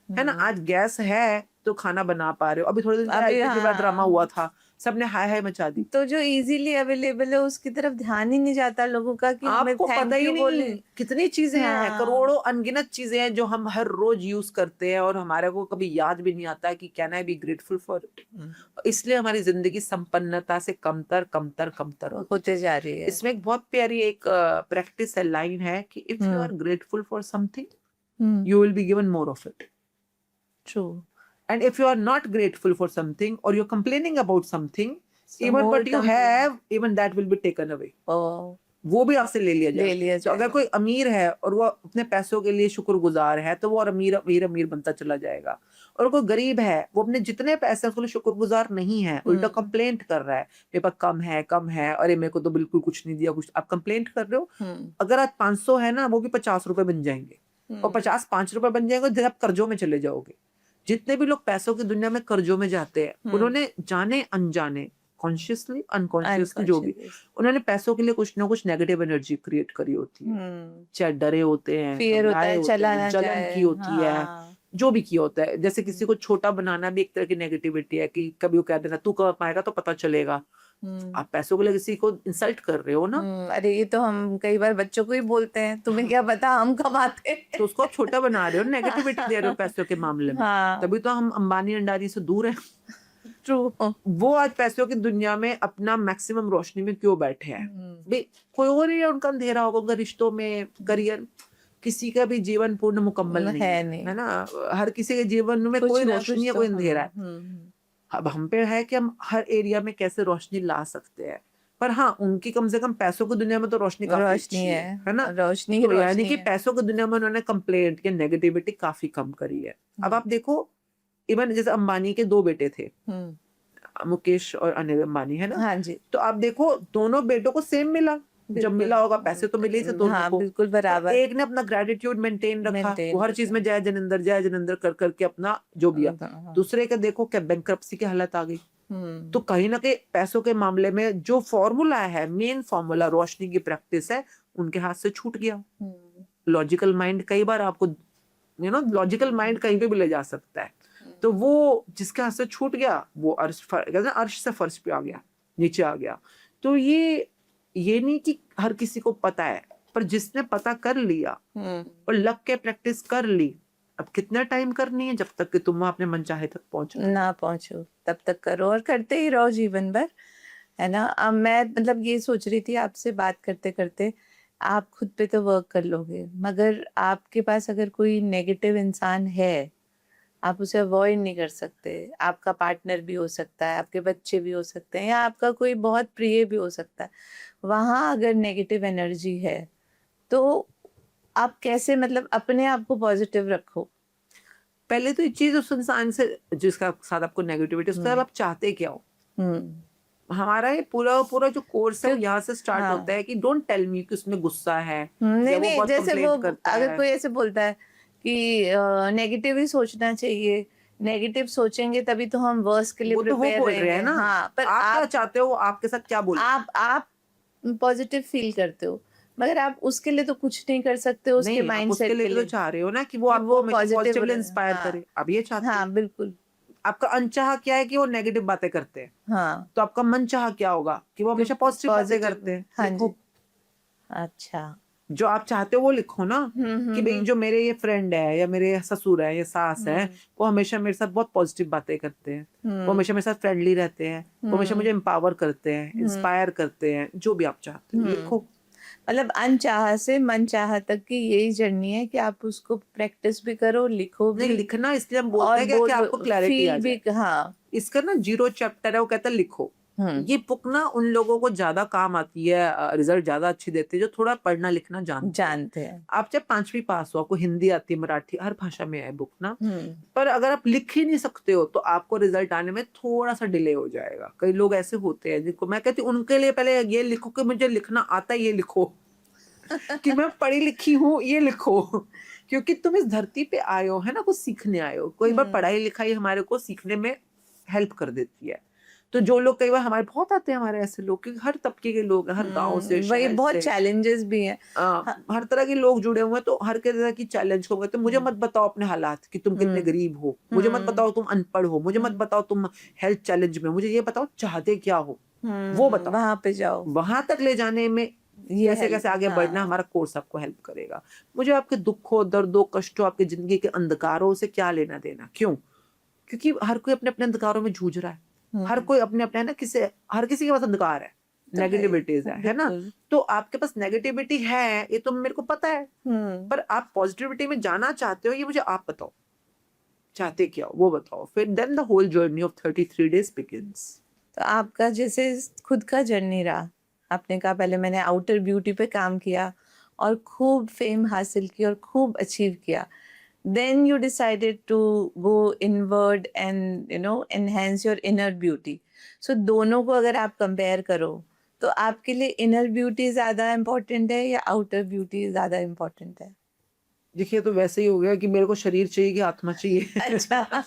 है ना। आज गैस है तो खाना बना पा रहे हो। अभी थोड़े दिन के बाद ड्रामा हुआ था, सबने हाय हाय मचा दी। तो जो इजीली अवेलेबल है उसकी तरफ ध्यान ही नहीं जाता लोगों का कि आपको पता ही नहीं कितनी चीजें हैं, करोड़ों अनगिनत चीजें हैं जो हम हर रोज यूज करते हैं और हमारे को कभी याद भी नहीं आता कि can I be grateful for it. इसलिए हमारी जिंदगी संपन्नता से कमतर कमतर कमतर होते जा रही है। इसमें एक बहुत प्यारी एक प्रैक्टिस है, लाइन है कि if you are grateful for something you will be given more of it. True. And if you are not grateful for something or you're complaining about something, even what you have, even that will be taken away. वो भी आपसे ले लिया जाएगा। तो अगर कोई अमीर है और वो अपने पैसों के लिए शुक्रगुजार है तो वो अमीर बनता चला जाएगा, और कोई गरीब है वो अपने जितने पैसे उसके लिए शुक्रगुजार नहीं है, उल्टा कंप्लेंट कर रहा है मेरे पास कम है, अरे मेरे को तो बिल्कुल कुछ नहीं दिया, कुछ आप कंप्लेंट कर रहे हो। अगर आज 500 है ना, वो भी 50 रुपए बन जाएंगे, और 50 5 रुपए बन जाएंगे जब आप कर्जों में चले जाओगे। जितने भी लोग पैसों की दुनिया में कर्जों में जाते हैं, उन्होंने जाने अनजाने, कॉन्शियसली अनकॉन्शियसली जो भी, उन्होंने पैसों के लिए कुछ ना कुछ नेगेटिव एनर्जी क्रिएट करी होती है। चाहे डरे होते हैं, फियर होता है, जलन की होती है, जो भी किया होता है। जैसे किसी को छोटा बनाना भी एक तरह की नेगेटिविटी है कि कभी वो कह देना तू कब पाएगा तो पता चलेगा। आप पैसों के लिए किसी को इंसल्ट कर रहे हो ना। अरे ये तो हम कई बार बच्चों को ही बोलते हैं, तुम्हें क्या पता हम कमाते हैं। तो उसको आप छोटा बना रहे हो, नेगेटिविटी दे रहे हो पैसों के मामले में। तभी तो हम अंबानी अंडारी से दूर हैं। ट्रू। वो आज पैसों की दुनिया में अपना मैक्सिमम रोशनी में क्यों बैठे हैं? कोई और ही उनका अंधेरा होगा, उनका रिश्तों में, करियर, किसी का भी जीवन पूर्ण मुकम्मल नहीं है ना। हर किसी के जीवन में कोई रोशनी है, कोई अंधेरा है। अब हम पे है कि हम हर एरिया में कैसे रोशनी ला सकते हैं। पर हाँ, उनकी कम से कम पैसों की दुनिया में तो रोशनी है ना। रोशनी तो यानी कि पैसों की दुनिया में उन्होंने कंप्लेंट या नेगेटिविटी काफी कम करी है। अब आप देखो, इवन जैसे अंबानी के 2 बेटे थे, मुकेश और अनिल अंबानी, है ना। हाँ जी। तो आप देखो दोनों बेटों को सेम मिला, जब बिल्कुल मिला होगा पैसे तो मिले ही से दोनों हाँ को। बिल्कुल पर बराबर एक ने अपना ग्रेटिट्यूड मेंटेन रखा, मेंटेन वो हर चीज में जय जिनेंद्र कर करके अपना जो भी है। हाँ दूसरे के देखो क्या बैंकरप्सी की हालत आ गई। तो कहीं ना कहीं पैसों के मामले में जो फॉर्मूला है, मेन फॉर्मूला रोशनी की प्रैक्टिस है, उनके हाथ से छूट गया। लॉजिकल माइंड कई बार आपको लॉजिकल माइंड कहीं पे भी ले जा सकता है। तो वो जिसके हाथ से छूट गया वो अर्श से फर्श पे आ गया, नीचे आ गया। तो ये नहीं कि हर किसी को पता है, पर जिसने पता कर लिया और लग के प्रैक्टिस कर ली, अब कितना टाइम करनी है, जब तक कि तुम अपने मनचाहे तक पहुंचो ना पहुंचो तब तक करो और करते ही रहो जीवन भर, है ना। अब मैं मतलब ये सोच रही थी आपसे बात करते करते, आप खुद पे तो वर्क कर लोगे, मगर आपके पास अगर कोई नेगेटिव इंसान है, आप उसे अवॉइड नहीं कर सकते। आपका पार्टनर भी हो सकता है, आपके बच्चे भी हो सकते हैं, या आपका कोई बहुत प्रिय भी हो सकता है। वहां अगर नेगेटिव एनर्जी है तो आप कैसे मतलब अपने आप को पॉजिटिव रखो? पहले तो ये चीज उस इंसान से जिसका साथ आपको नेगेटिविटी, उसका आप चाहते क्या हो। हमारा ये पूरा पूरा जो कोर्स है वो यहाँ से स्टार्ट होता है कि डोंट टेल मी कि उसमें गुस्सा है नहीं या वो नहीं, बहुत जैसे वो कंप्लेंट करता अगर है। कोई ऐसे बोलता है कि नेगेटिव ही सोचना चाहिए, नेगेटिव सोचेंगे तभी तो हम वर्स के लिए वो तो वो प्रिपेयर बोल रहे रहेंगे। हैं ना, हाँ, पर आप क्या चाहते हो, वो आपके साथ क्या बोल। आप पॉजिटिव फील करते हो, मगर आप उसके लिए तो कुछ नहीं कर सकते उसके नहीं, आप उसके माइंडसेट लिए के तो लिए चाह रहे हो ना कि वो कि आपको वो हमेशा पॉजिटिव पॉजिटिवली इंस्पायर हाँ करे, अब ये चाहते हो। हाँ बिल्कुल आपका अनचाहा क्या है कि वो नेगेटिव बातें करते हैं, हाँ, तो आपका मन चाहा क्या होगा कि वो हमेशा पॉजिटिव बातें पॉजिटिव करते हैं। हाँ लिखो, जी। अच्छा जो आप चाहते हो वो लिखो ना, कि भाई जो मेरे ये फ्रेंड है या मेरे ससुर है या सास है, वो हमेशा मेरे साथ बहुत पॉजिटिव बातें करते हैं, वो हमेशा मेरे साथ फ्रेंडली रहते हैं, वो हमेशा मुझे एम्पावर करते हैं, इंस्पायर करते हैं। जो भी आप चाहते हो लिखो। मतलब अनचाहा से मनचाहा तक की यही जर्नी है कि आप उसको प्रैक्टिस भी करो, लिखो नहीं, भी लिखना इसलिए हम बोलते और हैं कि आपको क्लैरिटी आ फील जाए। भी। हाँ इसका ना 0 चैप्टर है, वो कहता है लिखो। ये बुक ना उन लोगों को ज्यादा काम आती है, रिजल्ट ज्यादा अच्छी देती है जो थोड़ा पढ़ना लिखना जानते हैं। जानते हैं। आप चाहे 5वीं पास हो, आपको हिंदी आती है, मराठी, हर भाषा में है बुक ना, पर अगर आप लिख ही नहीं सकते हो तो आपको रिजल्ट आने में थोड़ा सा डिले हो जाएगा। कई लोग ऐसे होते हैं जिनको मैं कहती हूँ उनके लिए पहले ये लिखो कि मुझे लिखना आता है, ये लिखो कि मैं पढ़ी लिखी हूँ, ये लिखो। क्योंकि तुम इस धरती पे आए हो, है ना, कुछ सीखने आए हो। कई बार पढ़ाई लिखाई हमारे को सीखने में हेल्प कर देती है। तो जो लोग कई बार हमारे बहुत आते हैं, हमारे ऐसे लोग, क्योंकि हर तबके के लोग हैं, हर गांव से, वही शहर बहुत से, चैलेंजेस भी हैं। हर तरह के लोग जुड़े हुए हैं, तो हर तरह की चैलेंज को कहते हैं। मुझे मत बताओ अपने हालात कि तुम कितने गरीब हो, मुझे मत बताओ तुम अनपढ़ हो, मुझे मत बताओ तुम हेल्थ चैलेंज में, मुझे ये बताओ चाहते क्या हो, वो बताओ। वहां पे जाओ, वहां तक ले जाने में ये कैसे कैसे आगे बढ़ना, हमारा कोर्स आपको हेल्प करेगा। मुझे आपके दुखों, दर्दों, कष्टों, आपकी जिंदगी के अंधकारों से क्या लेना देना, क्यों? क्योंकि हर कोई अपने अपने अंधकारों में जूझ रहा है, हर कोई अपने अपने, है ना, हर किसी के पास अंधकार है, नेगेटिविटीज है ना। तो आपके पास नेगेटिविटी है, ये तो मेरे को पता है, पर आप पॉजिटिविटी में जाना चाहते हो, ये मुझे आप बताओ, चाहते क्या हो वो बताओ, फिर then the whole journey of 33 days begins। तो आपका जैसे खुद का जर्नी रहा, आपने कहा पहले मैंने आउटर ब्यूटी पे काम किया और खूब फेम हासिल की और खूब अचीव किया, then you decided to go inward and enhance your inner beauty. So दोनों को अगर आप कंपेयर करो तो आपके लिए इनर ब्यूटी ज्यादा इम्पोर्टेंट है या आउटर ब्यूटी ज्यादा इम्पोर्टेंट है? देखिए, तो वैसे ही हो गया कि मेरे को शरीर चाहिए कि आत्मा चाहिए। अच्छा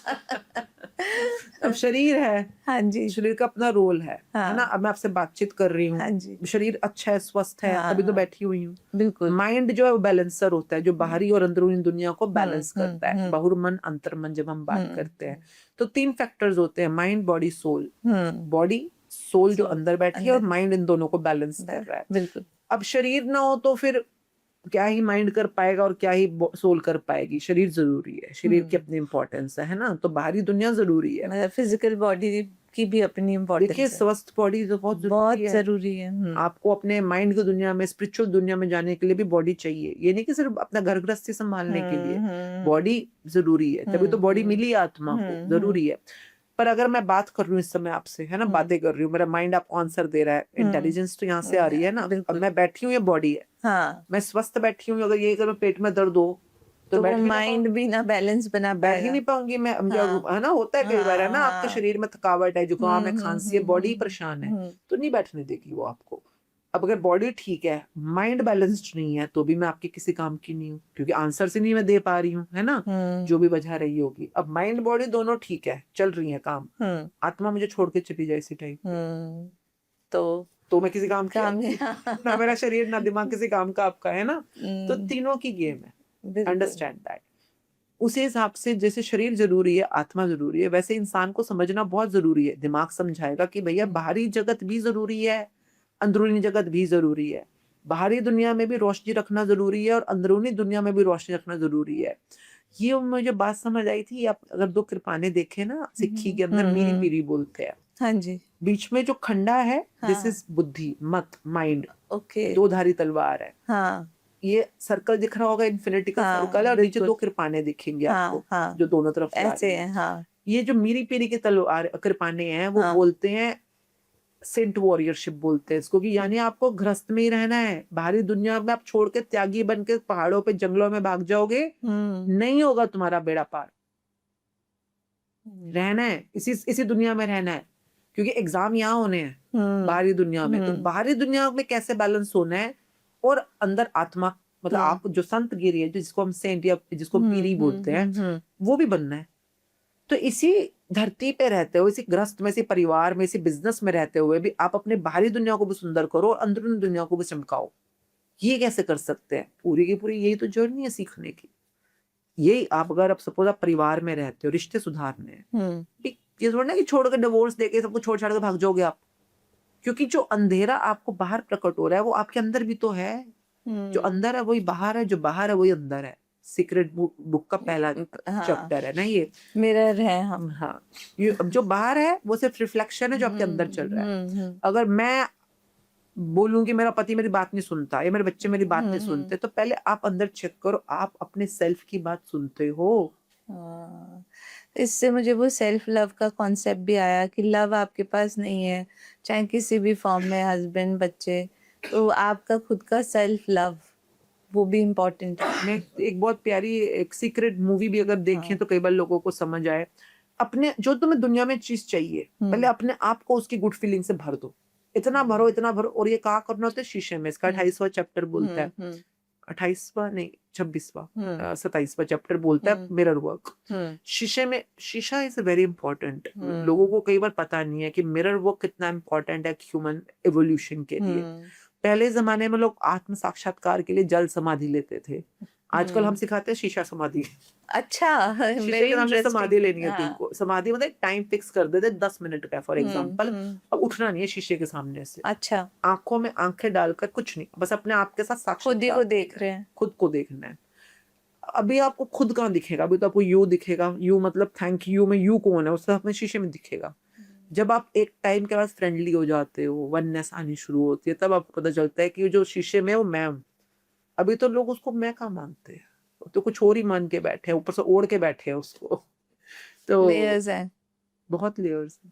अब शरीर है, हाँ जी शरीर का अपना रोल है ना। अब मैं आपसे बातचीत कर रही हाँ हूँ, जी शरीर अच्छा है, स्वस्थ है, तभी तो बैठी हुई हूँ। बिल्कुल माइंड जो है वो बैलेंसर होता है, जो बाहरी और अंदरूनी दुनिया को बैलेंस करता है। बहिर्मन अंतर्मन जब हम बात करते हैं तो 3 फैक्टर्स होते हैं, mind, body, soul. Body, soul जो अंदर बैठी है, और माइंड इन दोनों को बैलेंस कर रहा है। बिल्कुल। अब शरीर ना हो तो फिर क्या ही माइंड कर पाएगा और क्या ही सोल कर पाएगी। शरीर जरूरी है, शरीर की अपनी इंपॉर्टेंस है ना। तो बाहरी दुनिया जरूरी है, मतलब फिजिकल बॉडी की भी अपनी इम्पोर्टेंस देखिए है। स्वस्थ बॉडी तो बहुत जरूरी है। आपको अपने माइंड की दुनिया में, स्पिरिचुअल दुनिया में जाने के लिए भी बॉडी चाहिए। ये नहीं कि सिर्फ अपना घर गृहस्थी संभालने के लिए बॉडी जरूरी है, तभी तो बॉडी मिली आत्मा को, जरूरी है। पर अगर मैं बात कर रही हूँ इस समय आपसे, है ना, बातें कर रही हूँ, मेरा माइंड आपको आंसर दे रहा है, इंटेलिजेंस तो यहाँ से आ रही है ना। अब मैं बैठी हूँ, ये बॉडी है, हाँ मैं स्वस्थ बैठी हूँ, अगर ये अगर पेट में दर्द हो तो वो माइंड भी ना बैलेंस बना बैठ ही नहीं पाऊंगी मैं। है ना, होता है कई बार, है ना, आपके शरीर में थकावट है, जुकाम है, खांसी है, बॉडी परेशान है, तो नहीं बैठने देगी वो आपको। अब अगर बॉडी ठीक है, माइंड बैलेंस्ड नहीं है, तो भी मैं आपके किसी काम की नहीं हूँ, क्योंकि आंसर से नहीं मैं दे पा रही हूँ, है ना, जो भी वजह रही होगी। अब माइंड बॉडी दोनों ठीक है, चल रही है काम, आत्मा मुझे छोड़ के चली जाए इसी टाइम, तो मैं किसी काम की ना मेरा शरीर ना दिमाग किसी काम का आपका, है ना। तो तीनों की गेम है, अंडरस्टैंड दैट। उसी हिसाब से जैसे शरीर जरूरी है, आत्मा जरूरी है, वैसे इंसान को समझना बहुत जरूरी है। दिमाग समझाएगा कि भैया बाहरी जगत भी जरूरी है, अंदरूनी जगत भी जरूरी है। बाहरी दुनिया में भी रोशनी रखना जरूरी है और अंदरूनी दुनिया में भी रोशनी रखना जरूरी है। ये मुझे बात समझ आई थी। आप अगर दो कृपाने देखे ना, सिक्की के अंदर मीरी पीरी बोलते हैं, हाँ जी, बीच में जो खंडा है, दिस इज बुद्धि, मत, माइंड, दो धारी तलवार है। हाँ, ये सर्कल दिख रहा होगा, इन्फिनिटी का सर्कल है, और नीचे दो कृपाने दिखेंगे आपको, जो दोनों तरफ ऐसे हैं। हाँ, ये जो मीरी पीरी के तलवार कृपाने हैं, वो बोलते हैं सेंट वॉरियरशिप बोलते हैं इसको, कि यानी आपको गृहस्थ में ही रहना है। बाहरी दुनिया में आप छोड़ के त्यागी बन के पहाड़ों पे जंगलों में भाग जाओगे, नहीं होगा तुम्हारा बेड़ा पार। रहना है इसी दुनिया में रहना है, क्योंकि एग्जाम यहाँ होने हैं बाहरी दुनिया में। तो बाहरी दुनिया में कैसे बैलेंस होना है, और अंदर आत्मा, मतलब आप जो संत गिरी है, जिसको हम सेंट या जिसको पीरी बोलते हैं, वो भी बनना है। तो इसी धरती पे रहते हुए, इसी ग्रस्त में, इसी परिवार में, इसी बिजनेस में रहते हुए भी आप अपने बाहरी दुनिया को भी सुंदर करो और अंदरूनी दुनिया को भी चमकाओ। ये कैसे कर सकते हैं? पूरी की पूरी यही तो जर्नी है सीखने की। यही आप अगर आप सपोज आप परिवार में रहते हो, रिश्ते सुधारने हैं, ये थोड़ा ना कि छोड़ के डिवोर्स देके सबको छोड़ छाड़ के भाग जाओगे आप, क्योंकि जो अंधेरा आपको बाहर प्रकट हो रहा है वो आपके अंदर भी तो है। जो अंदर है वही बाहर है, जो बाहर है वही अंदर है। सीक्रेट बुक का पहला चैप्टर है ना ये, मिरर है हम। हाँ, ये जो बाहर है वो सिर्फ रिफ्लेक्शन है जो आपके अंदर चल रहा है। अगर मैं बोलूं कि मेरा पति मेरी बात नहीं सुनता या मेरे बच्चे मेरी बात नहीं सुनते, तो पहले आप अंदर चेक करो, आप अपने सेल्फ की बात सुनते हो। इससे मुझे वो सेल्फ लव का कॉन्सेप्ट भी आया कि लव आपके पास नहीं है, चाहे किसी भी फॉर्म में, हस्बैंड, बच्चे, तो आपका खुद का सेल्फ लव वो भी इम्पोर्टेंट है। मैं एक बहुत प्यारी एक सीक्रेट मूवी भी अगर देखें तो कई बार लोगों को समझ आए, अपने जो तुम्हें दुनिया में चीज चाहिए, पहले अपने आप को उसकी गुड फीलिंग से भर दो, इतना भरो इतना भरो। और ये कहा करना होता है शीशे में, इसका 28वां चैप्टर बोलता है, 28वां नहीं 26वां 27वां चैप्टर बोलता है मिरर वर्क। शीशे में, शीशा इज वेरी इंपॉर्टेंट। लोगों को कई बार पता नहीं है कि मिरर वर्क कितना इंपॉर्टेंट है ह्यूमन एवोल्यूशन के लिए। पहले जमाने में लोग आत्म साक्षात्कार के लिए जल समाधि लेते थे, आजकल हम सिखाते हैं शीशा समाधि। अच्छा, शीशे के सामने समाधि लेनी है तुमको। समाधि मतलब टाइम फिक्स कर देते 10 मिनट का फॉर एग्जांपल। अब उठना नहीं है शीशे के सामने से। अच्छा, आंखों में आंखें डालकर कुछ नहीं, बस अपने आप के साथ साक्षात्कार, खुद ही को देख रहे हैं, खुद को देखना है। अभी आपको खुद कहाँ दिखेगा? अभी तो आपको यू दिखेगा, यू मतलब थैंक यू में यू कौन है उससे अपने शीशे में दिखेगा। जब आप एक टाइम के बाद फ्रेंडली हो जाते हो, वननेस आनी शुरू होती है, तब आपको पता चलता है कि जो शीशे में वो मैं हूं। अभी तो लोग उसको मैं कहाँ मानते हैं, तो कुछ और ही मान के बैठे हैं, ऊपर से ओढ़ के बैठे हैं उसको। तो लेयर्स है, बहुत लेयर्स है।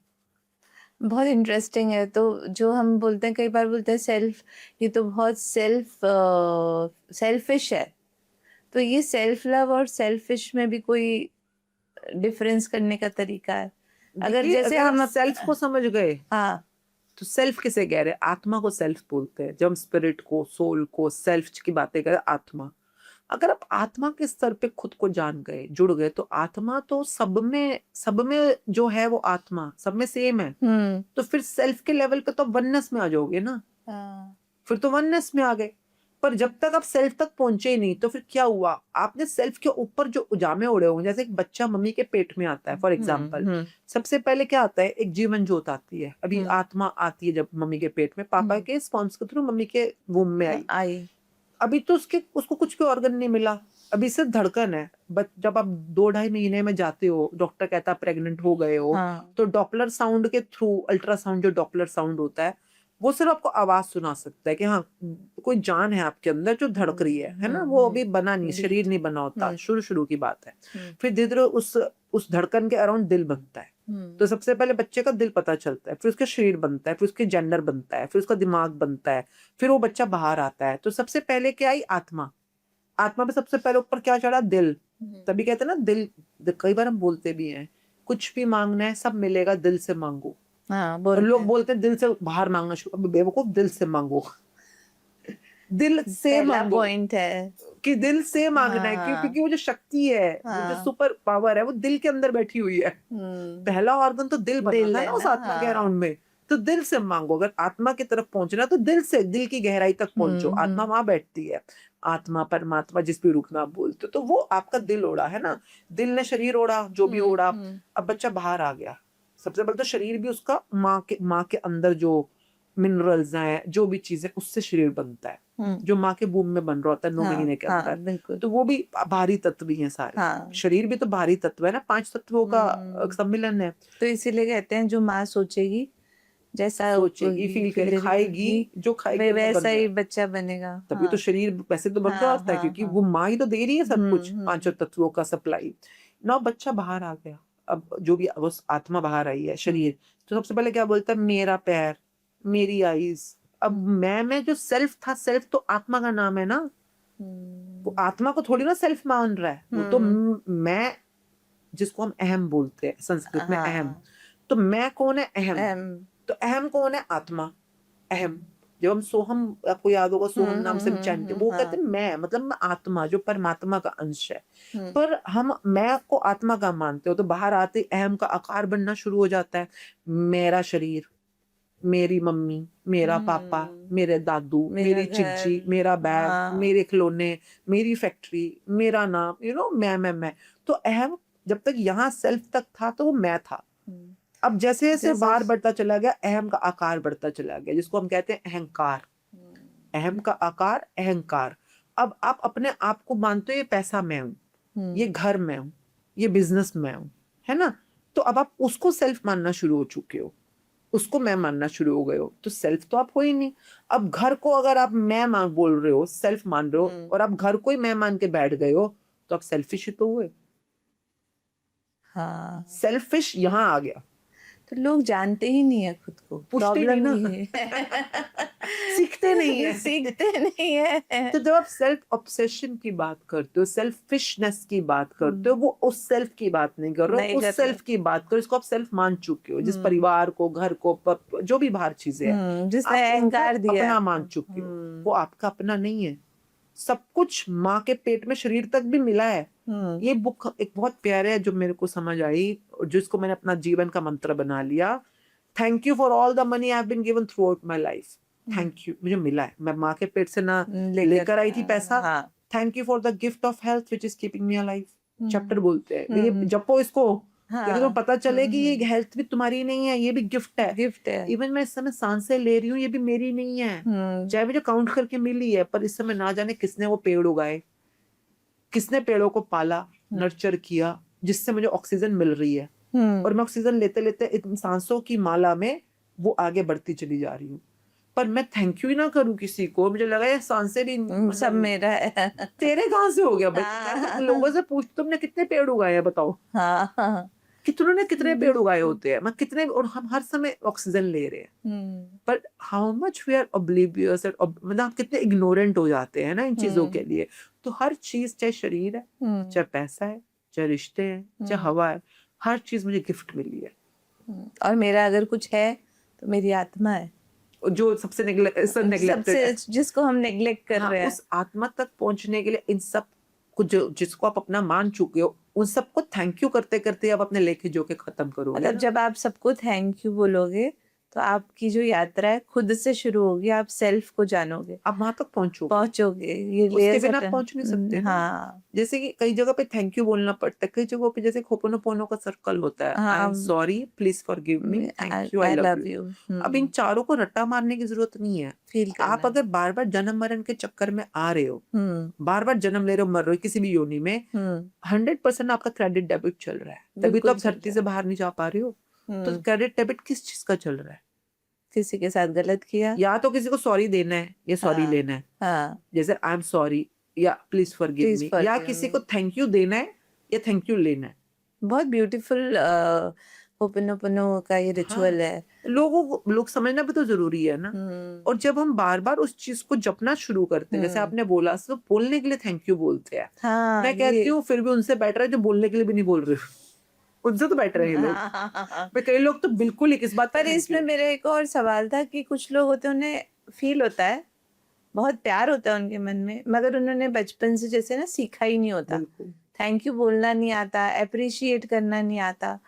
बहुत इंटरेस्टिंग है। तो जो हम बोलते हैं, कई बार बोलते हैं सेल्फ, ये तो बहुत सेल्फिश है। तो ये सेल्फ लव और सेल्फिश में भी कोई डिफरेंस करने का तरीका है? अगर जैसे हम सेल्फ को समझ गए, हाँ, तो सेल्फ किसे कह रहे हैं? आत्मा को सेल्फ बोलते हैं। जब हम स्पिरिट को, सोल को, सेल्फ की बातें करें, आत्मा। अगर आप आत्मा के स्तर पे खुद को जान गए, जुड़ गए, तो आत्मा तो सब में जो है वो आत्मा सब में सेम है। तो फिर सेल्फ के लेवल पे तो वननेस में आ जाओगे ना। फिर तो वननेस में आ गए। पर जब तक आप सेल्फ तक पहुंचे ही नहीं, तो फिर क्या हुआ? आपने सेल्फ के ऊपर जो उजामे उड़े होंगे, जैसे एक बच्चा मम्मी के पेट में आता है फॉर एग्जाम्पल, सबसे पहले क्या आता है? एक जीवन ज्योत आती है। अभी आत्मा आती है जब मम्मी के पेट में, पापा के स्पॉन्स के थ्रू मम्मी के वूम में आई। अभी तो उसको कुछ भी ऑर्गन नहीं मिला, अभी सिर्फ धड़कन है। बट जब आप 2-2.5 महीने में जाते हो, डॉक्टर कहता है प्रेग्नेंट हो गए हो, तो डॉपलर साउंड के थ्रू, अल्ट्रासाउंड जो डॉपलर साउंड होता है, वो सिर्फ आपको आवाज सुना सकता है कि हाँ कोई जान है आपके अंदर जो धड़क रही है ना। वो अभी बना नहीं, शरीर नहीं बना होता, शुरू की बात है। फिर धीरे धीरे उस धड़कन के अराउंड दिल बनता है। तो सबसे पहले बच्चे का दिल पता चलता है, फिर उसका शरीर बनता है, फिर उसके जेंडर बनता है, फिर उसका दिमाग बनता है, फिर वो बच्चा बाहर आता है। तो सबसे पहले क्या आई? आत्मा। आत्मा पे सबसे पहले ऊपर क्या चढ़ा? दिल। तभी कहते हैं ना दिल, कई बार हम बोलते भी हैं, कुछ भी मांगना है सब मिलेगा, दिल से मांगो। और लोग बोलते हैं दिल से बाहर मांगना शुरू, बेवकूफ, दिल से मांगो। दिल से पहला मांगो पॉइंट है। कि दिल से मांगना है, हाँ। क्योंकि वो जो शक्ति है, वो जो हाँ। सुपर पावर है, वो दिल के अंदर बैठी हुई है। पहला ऑर्गन तो दिल बना दिल था है ना उस ना, आत्मा के हाँ। अराउंड में। तो दिल से मांगो, अगर आत्मा की तरफ पहुंचना तो दिल से, दिल की गहराई तक पहुंचो। आत्मा वहां बैठती है, आत्मा परमात्मा जिस भी रूप में आप बोलते हो, तो वो आपका दिल ओढ़ा है ना, दिल ने शरीर ओढ़ा, जो भी ओढ़ा। अब बच्चा बाहर आ गया, सबसे पहले तो शरीर भी उसका माँ के अंदर जो मिनरल्स हैं, जो भी चीजें, उससे शरीर बनता है, जो माँ के बूम में बन रहा होता है 9 महीने के अंदर। बिल्कुल। तो वो भी भारी तत्व ही हैं सारे। हाँ। शरीर भी तो भारी तत्व है ना, 5 तत्वों का सम्मिलन है। तो इसीलिए कहते हैं जो माँ सोचेगी, जैसा सोचेगी, फील करे, खाएगी, जो खाएगी वैसा बन रहा ही है। बच्चा बनेगा। तभी तो शरीर वैसे तो बन रहा होता है, क्योंकि वो माँ ही तो दे रही है सब कुछ, 5 तत्वों का सप्लाई। ना बच्चा बाहर आ गया, अब जो भी उस आत्मा बाहर आई है, शरीर, तो सबसे पहले क्या बोलता है, मेरा पैर, मेरी आईज। अब मैं जो सेल्फ था, सेल्फ तो आत्मा का नाम है ना, वो आत्मा को थोड़ी ना सेल्फ मान रहा है, वो तो मैं, जिसको हम अहम बोलते हैं संस्कृत में, अहम। तो मैं कौन है, अहम। तो अहम कौन है, आत्मा, अहम। जब हम सोहम, आपको याद होगा सोहम नाम से हम चैंट, वो कहते हैं मैं, मतलब मैं आत्मा, जो परमात्मा का अंश है। पर हम मैं को आत्मा का मानते हो, तो बाहर आते अहम का आकार बनना शुरू हो जाता है। मेरा शरीर, मेरी मम्मी, मेरा पापा, मेरे दादू, मेरी चिज्जी, मेरा बैग, मेरे खिलौने, मेरी फैक्ट्री, मेरा नाम, मैं। तो अहम जब तक यहाँ सेल्फ तक था तो वो मैं था। अब जैसे जैसे बाहर बढ़ता चला गया, अहम का आकार बढ़ता चला गया, जिसको हम कहते हैं अहंकार। अहम का आकार, अहंकार। अब आप अपने आप को मानते हो ये पैसा मैं हूं, ये घर मैं हूं, ये बिजनेस मैं हूं, है ना। तो अब आप उसको सेल्फ मानना शुरू हो चुके हो, उसको मैं मानना शुरू हो गए हो, तो सेल्फ तो आप हो ही नहीं। अब घर को अगर आप मैं मान बोल रहे हो, सेल्फ मान रहे हो, और आप घर को ही मैं मान के बैठ गए हो, तो आप सेल्फिश ही तो हुए। हाँ। सेल्फिश यहाँ आ गया। तो लोग जानते ही नहीं है खुद को, प्रॉब्लम नहीं है। सीखते नहीं है, सीखते नहीं है। तो जब आप सेल्फ ऑब्सेशन की बात करते हो, सेल्फिशनेस की बात करते हो, वो उस सेल्फ की बात नहीं कर रहे हो, उस सेल्फ की बात करो जिसको आप सेल्फ मान चुके हो, जिस परिवार को, घर को, जो भी बाहर चीजें हैं, जिसने अहंकार दिया, अपना मान चुके हो, वो आपका अपना नहीं है। सब कुछ माँ के पेट में शरीर तक भी मिला है। ये बुक एक बहुत प्यारे है, जो मेरे को समझ आई, जिसको मैंने अपना जीवन का मंत्र बना लिया। Thank you for all the money I have been given throughout my life. Thank you, मुझे मिला है, मैं माँ के पेट से ना लेकर आई थी पैसा। Thank you for the gift of health which is keeping me alive. Chapter बोलते हैं, ये जपो इसको, क्योंकि तो पता चले कि ये हेल्थ भी तुम्हारी नहीं है, ये भी गिफ्ट है। इवन मैं इस समय सांसें ले रही हूँ, ये भी मेरी नहीं है, चाहे मुझे काउंट करके मिली है, पर इस समय ना जाने किसने वो पेड़ उगाए, किसने पेड़ों को पाला, नर्चर किया, जिससे मुझे ऑक्सीजन मिल रही है। और मैं ऑक्सीजन लेते लेते इन सांसों की माला में वो आगे बढ़ती चली जा रही हूँ। पर मैं थैंक यू ही ना करूं किसी को, मुझे लगा ये सांसें भी सब मेरा है। तेरे कहाँ से हो गया भाई? मैं तो लोगों से पूछ, तुमने कितने पेड़ उगाए हैं बताओ? कितनों ने कितने पेड़ उगाए होते हैं, मैं कितने, और हम हर समय ऑक्सीजन ले रहे हैं, पर how much we are oblivious, मतलब हम कितने इग्नोरेंट हो जाते हैं ना इन चीजों के लिए। तो हर चीज, चाहे शरीर है, चाहे पैसा है, चाहे रिश्ते हैं, चाहे हवा है, हर चीज मुझे गिफ्ट मिली है। और मेरा अगर कुछ है तो मेरी आत्मा है, जो सबसे नेग्लेक्टेड, जिसको हम नेग्लेक्ट कर रहे हैं। उस आत्मा तक पहुंचने के लिए इन सब कुछ जिसको आप अपना मान चुके हो, उन सबको थैंक यू करते करते आप अपने लेके जो के खत्म करोगे। मतलब जब आप सबको थैंक यू बोलोगे तो आपकी जो यात्रा है खुद से शुरू होगी, आप सेल्फ को जानोगे, आप वहां तक पहुंचोगे। ये उसके बिना पहुंच नहीं सकते। हाँ। जैसे कि कई जगह पे थैंक यू बोलना पड़ता है, कई जगहों पे जैसे होपोनोपोनो का सर्कल होता है, I am sorry, please forgive me, thank you, I love you. अब इन चारों को रट्टा मारने की जरूरत नहीं है। आप अगर बार बार जन्म मरण के चक्कर में आ रहे हो, बार बार जन्म ले रहे हो, मर रहे हो किसी भी योनि में, 100% आपका क्रेडिट डेबिट चल रहा है, तभी तो आप धरती से बाहर नहीं जा पा रहे हो। तो क्रेडिट डेबिट किस चीज का चल रहा है? किसी के साथ गलत किया, या तो किसी को सॉरी देना है या सॉरी लेना है, जैसे आई एम सॉरी या प्लीज फॉरगिव मी, या किसी को थैंक यू देना है या थैंक यू लेना है। बहुत ब्यूटीफुल होपोनोपोनो का ये रिचुअल है। लोग समझना भी तो जरूरी है ना। और जब हम बार बार उस चीज को जपना शुरू करते हैं, जैसे आपने बोला, तो बोलने के लिए थैंक यू बोलते हैं। मैं कहती हूँ फिर भी उनसे बेटर है जो बोलने के लिए भी नहीं बोल रहे, उनसे तो बेटर है ये लोग। पर कई लोग तो बिल्कुल ही किस बात पर इसमें मेरा एक और सवाल था कि कुछ लोग होते हैं, उन्हें फील होता है बहुत प्यार होता है उनके मन में, मगर उन्होंने बचपन से जैसे ना सीखा ही नहीं होता, बिल्कुल थैंक यू बोलना नहीं आता, अप्रिशिएट करना नहीं आता,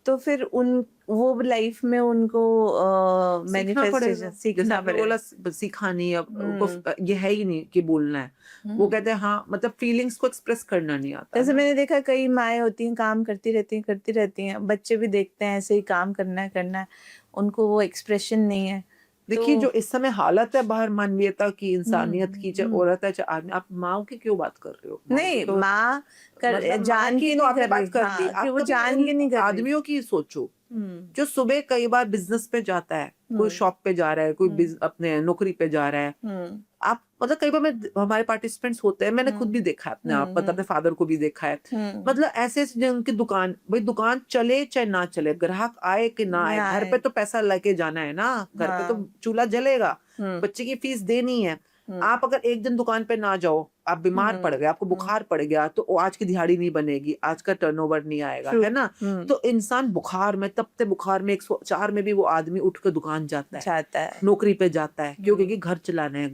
तो फिर उन वो लाइफ में उनको सीखना मैनिफेस्टेशन पड़ेगा। जैसे सीखना आपने पड़ेगा। बोला सीखा नहीं, अब उनको हम्म ये है ही नहीं कि बोलना है। वो हम्म। कहते हैं हाँ, मतलब फीलिंग्स को एक्सप्रेस करना नहीं आता जैसे ना। मैंने देखा कई माएँ होती हैं, काम करती रहती हैं, बच्चे भी देखते हैं ऐसे ही काम करना है, उनको वो एक्सप्रेशन नहीं है। देखिए, तो जो इस समय हालत है बाहर मानवीयता की, इंसानियत की, चाहे हम्म। औरत है चाहे आदमी, आप माँ की क्यों बात कर रहे हो? माँ की नहीं, तो माँ कर मतलब माँ जान की के तो नहीं आपने कर रही, बात कर ली। हाँ, कि आप वो कभी जान उन के नहीं कर रही। आदमियों की सोचो हम्म जो सुबह कई बार बिजनेस पे जाता है, कोई हम्म शॉप पे जा रहा है, कोई हम्म अपने नौकरी पे जा रहा है। हम्म आप मतलब कई बार हमारे पार्टिसिपेंट्स होते हैं, मैंने खुद भी देखा है अपने आप, मतलब अपने फादर को भी देखा है। हम्म। मतलब ऐसे ऐसे जिनकी दुकान, भाई दुकान चले चाहे ना चले, ग्राहक आए कि ना आए, घर पे न्याय। तो पैसा लेके जाना है ना, घर पे तो हाँ। चूल्हा जलेगा, हम्म बच्चे की फीस देनी है। हम्म आप अगर एक दिन दुकान पे ना जाओ, आप बीमार पड़ गए, आपको हम्म। बुखार पड़ गया, तो आज की दिहाड़ी नहीं बनेगी, आज का टर्नओवर नहीं आएगा, ट्रू। है ना? तो इंसान बुखार में, तपते बुखार में 104 में भी वो आदमी उठ के दुकान जाता है, चाहता है। नौकरी पे जाता है, क्यों? हम्म क्योंकि घर चलाना है,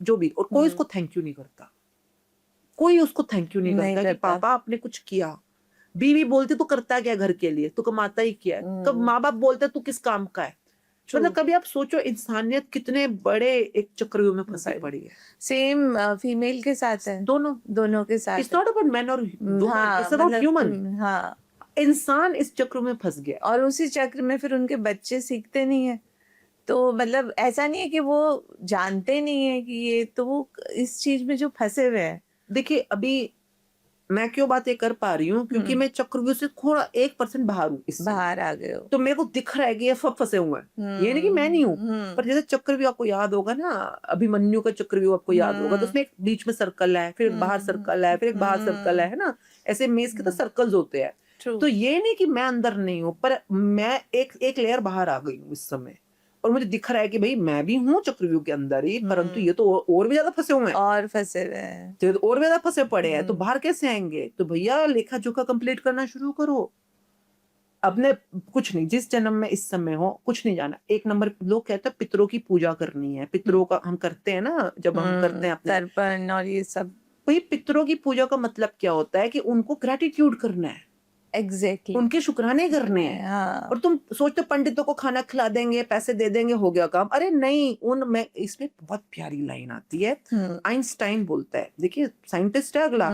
जो भी। और कोई हम्म। उसको थैंक यू नहीं करता, कोई उसको थैंक यू नहीं नहीं करता कि करता। पापा आपने कुछ किया। बीवी बोलती तू करता क्या घर के लिए, तू कमाता ही क्या है? कब हम्म। माँ बाप बोलते तू किस काम का है? ट्रू। मतलब कभी आप सोचो, इंसानियत कितने बड़े एक चक्रव्यूह में फंसी पड़ी है। सेम फीमेल के साथ है, दोनों। दोनों के साथ इट्स है। नॉट अबाउट मैन और वुमन, हाँ, इट्स अबाउट मतलब ह्यूमन। हाँ, इंसान इस चक्र में फंस गया। और उसी चक्र में फिर उनके बच्चे सीखते नहीं है, तो मतलब ऐसा नहीं है कि वो जानते नहीं है कि ये, तो वो इस चीज में जो फंसे हुए हैं। देखिए, अभी मैं क्यों बातें कर पा रही हूँ, क्योंकि मैं चक्रव्यूह से थोड़ा 1% बाहर हूँ इस समय। बाहर आ गए हो। तो मेरे को दिख रहा है कि ये सब फंसे हुए हैं, ये नहीं कि मैं नहीं हूँ। पर हम्म जैसे चक्रव्यूह आपको याद होगा ना, अभिमन्यु का चक्रव्यूह आपको याद होगा, तो हम्म उसमें एक बीच में सर्कल है, फिर एक बाहर सर्कल है, फिर एक बाहर सर्कल है ना? ऐसे मेज के तो सर्कल्स होते हैं। ट्रू। तो ये नहीं कि मैं अंदर नहीं हूँ, पर मैं एक एक लेयर बाहर आ गई हूँ इस समय, और मुझे दिख रहा है कि भाई मैं भी हूँ चक्रव्यूह के अंदर ही, परंतु ये तो और भी ज्यादा फंसे हुए हैं, और फंसे हुए हैं। तो और ज्यादा फंसे पड़े हैं, तो बाहर कैसे आएंगे? तो भैया लेखा जोखा कंप्लीट करना शुरू करो। अपने कुछ नहीं, जिस जन्म में इस समय हो, कुछ नहीं जाना। एक नंबर, लोग कहते हैं पितरों की पूजा करनी है, पितरों का हम करते हैं ना, जब हम करते हैं अपने, तर्पण और ये सब। भाई पितरों की पूजा का मतलब क्या होता है कि उनको ग्रेटिट्यूड करना है, एग्जैक्टली। उनके शुक्राने करने हैं। हाँ। और तुम सोचते हो पंडितों को खाना खिला देंगे, पैसे दे देंगे, हो गया काम। अरे नहीं, उन में इसमें बहुत प्यारी लाइन आती है। आइंस्टाइन बोलता है, देखिए साइंटिस्ट है अगला,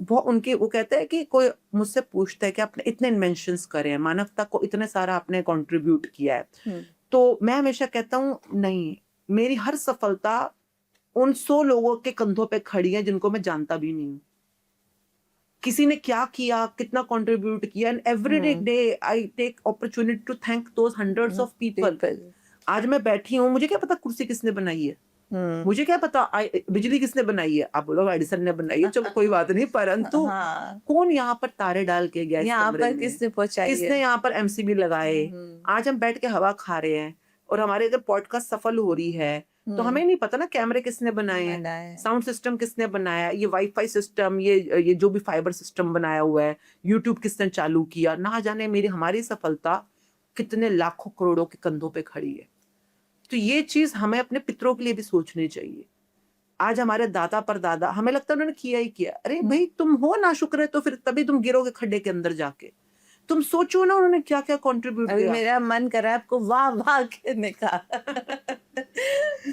वो उनके वो कहते हैं कि कोई मुझसे पूछता है कि आपने इतने इन्वेंशंस करे हैं, मानवता को इतने सारा आपने कंट्रीब्यूट किया है, तो मैं हमेशा कहता हूँ नहीं, मेरी हर सफलता उन 100 लोगों के कंधों पे खड़ी है जिनको मैं जानता भी नहीं हूँ। किसी ने क्या किया, कितना कंट्रीब्यूट किया, and every day I take opportunity to thank those hundreds of people. आज मैं बैठी हूँ, मुझे क्या पता कुर्सी किसने बनाई है, मुझे क्या पता बिजली किसने बनाई है। आप बोलो एडिसन ने बनाई है, चलो कोई बात नहीं, परंतु कौन यहाँ पर तारे डाल के गया, यहाँ पर किसने पहुंचाई, किसने यहाँ पर एमसीबी लगाए। आज हम बैठ के हवा खा रहे हैं, और हमारे अगर पॉडकास्ट सफल हो रही है, तो हमें नहीं पता ना कैमरे किसने बनाए हैं, साउंड सिस्टम किसने बनाया, ये वाईफाई सिस्टम, ये जो भी फाइबर सिस्टम बनाया हुआ है, यूट्यूब किसने चालू किया, ना जाने मेरी हमारी सफलता कितने लाखों करोड़ों के कंधों पे खड़ी है। तो ये चीज हमें अपने पितरों के लिए भी सोचनी चाहिए। आज हमारे दादा परदादा, हमें लगता है उन्होंने किया ही किया। अरे भाई, तुम हो ना शुक्र है, तो फिर तभी तुम गिरोगे खड्डे के अंदर जाके। तुम सोचो ना उन्होंने क्या क्या कंट्रीब्यूट किया। मेरा मन कर रहा है आपको वाह वाह कहने का।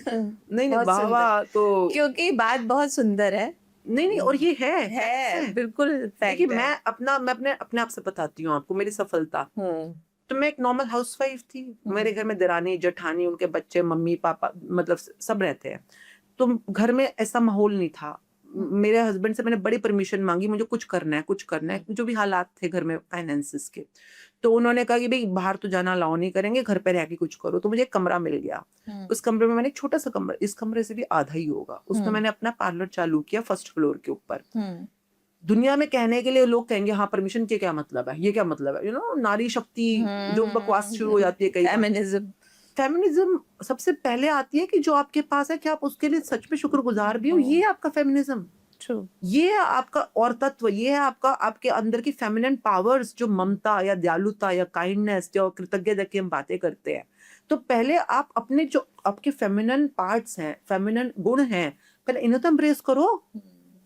नहीं वाह वाह, तो क्योंकि बात बहुत सुंदर है। नहीं, और ये है बिल्कुल फैक्ट देखिए, है। मैं अपने आप से बताती हूँ आपको मेरी सफलता। तो मैं एक नॉर्मल हाउसवाइफ थी, मेरे घर में दिरानी जेठानी, उनके बच्चे, मम्मी पापा, मतलब सब रहते हैं। तो घर में ऐसा माहौल नहीं था। मेरे हस्बैंड से मैंने बड़ी परमिशन मांगी, मुझे कुछ करना है, जो भी हालात थे घर में फाइनेंसिस के। तो उन्होंने कहा कि भाई बाहर तो जाना अलाउ नहीं करेंगे, घर पे रह के कुछ करो। तो मुझे एक कमरा मिल गया। उस कमरे में मैंने एक छोटा सा कमरा, इस कमरे से भी आधा ही होगा, उसमें मैंने अपना पार्लर चालू किया फर्स्ट फ्लोर के ऊपर। दुनिया में कहने के लिए लोग कहेंगे हाँ परमिशन के क्या मतलब है, ये क्या मतलब है, नारी शक्ति जो बकवास शुरू हो जाती है कई बार। फेमिनिज्म सबसे पहले आती है कि जो आपके पास है, कि आप उसके लिए सच में शुक्रगुजार भी हो, ये आपका फेमिनिज्म। ये आपका और तत्व, ये है आपका, आपके अंदर की फेमिनिन पावर्स, जो ममता या दयालुता या काइंडनेस, जो कृतज्ञता की हम बातें करते हैं, तो पहले आप अपने जो आपके फेमिनिन पार्ट्स हैं, फेमिनिन गुण हैं, पहले इन्हें तो एम्ब्रेस करो,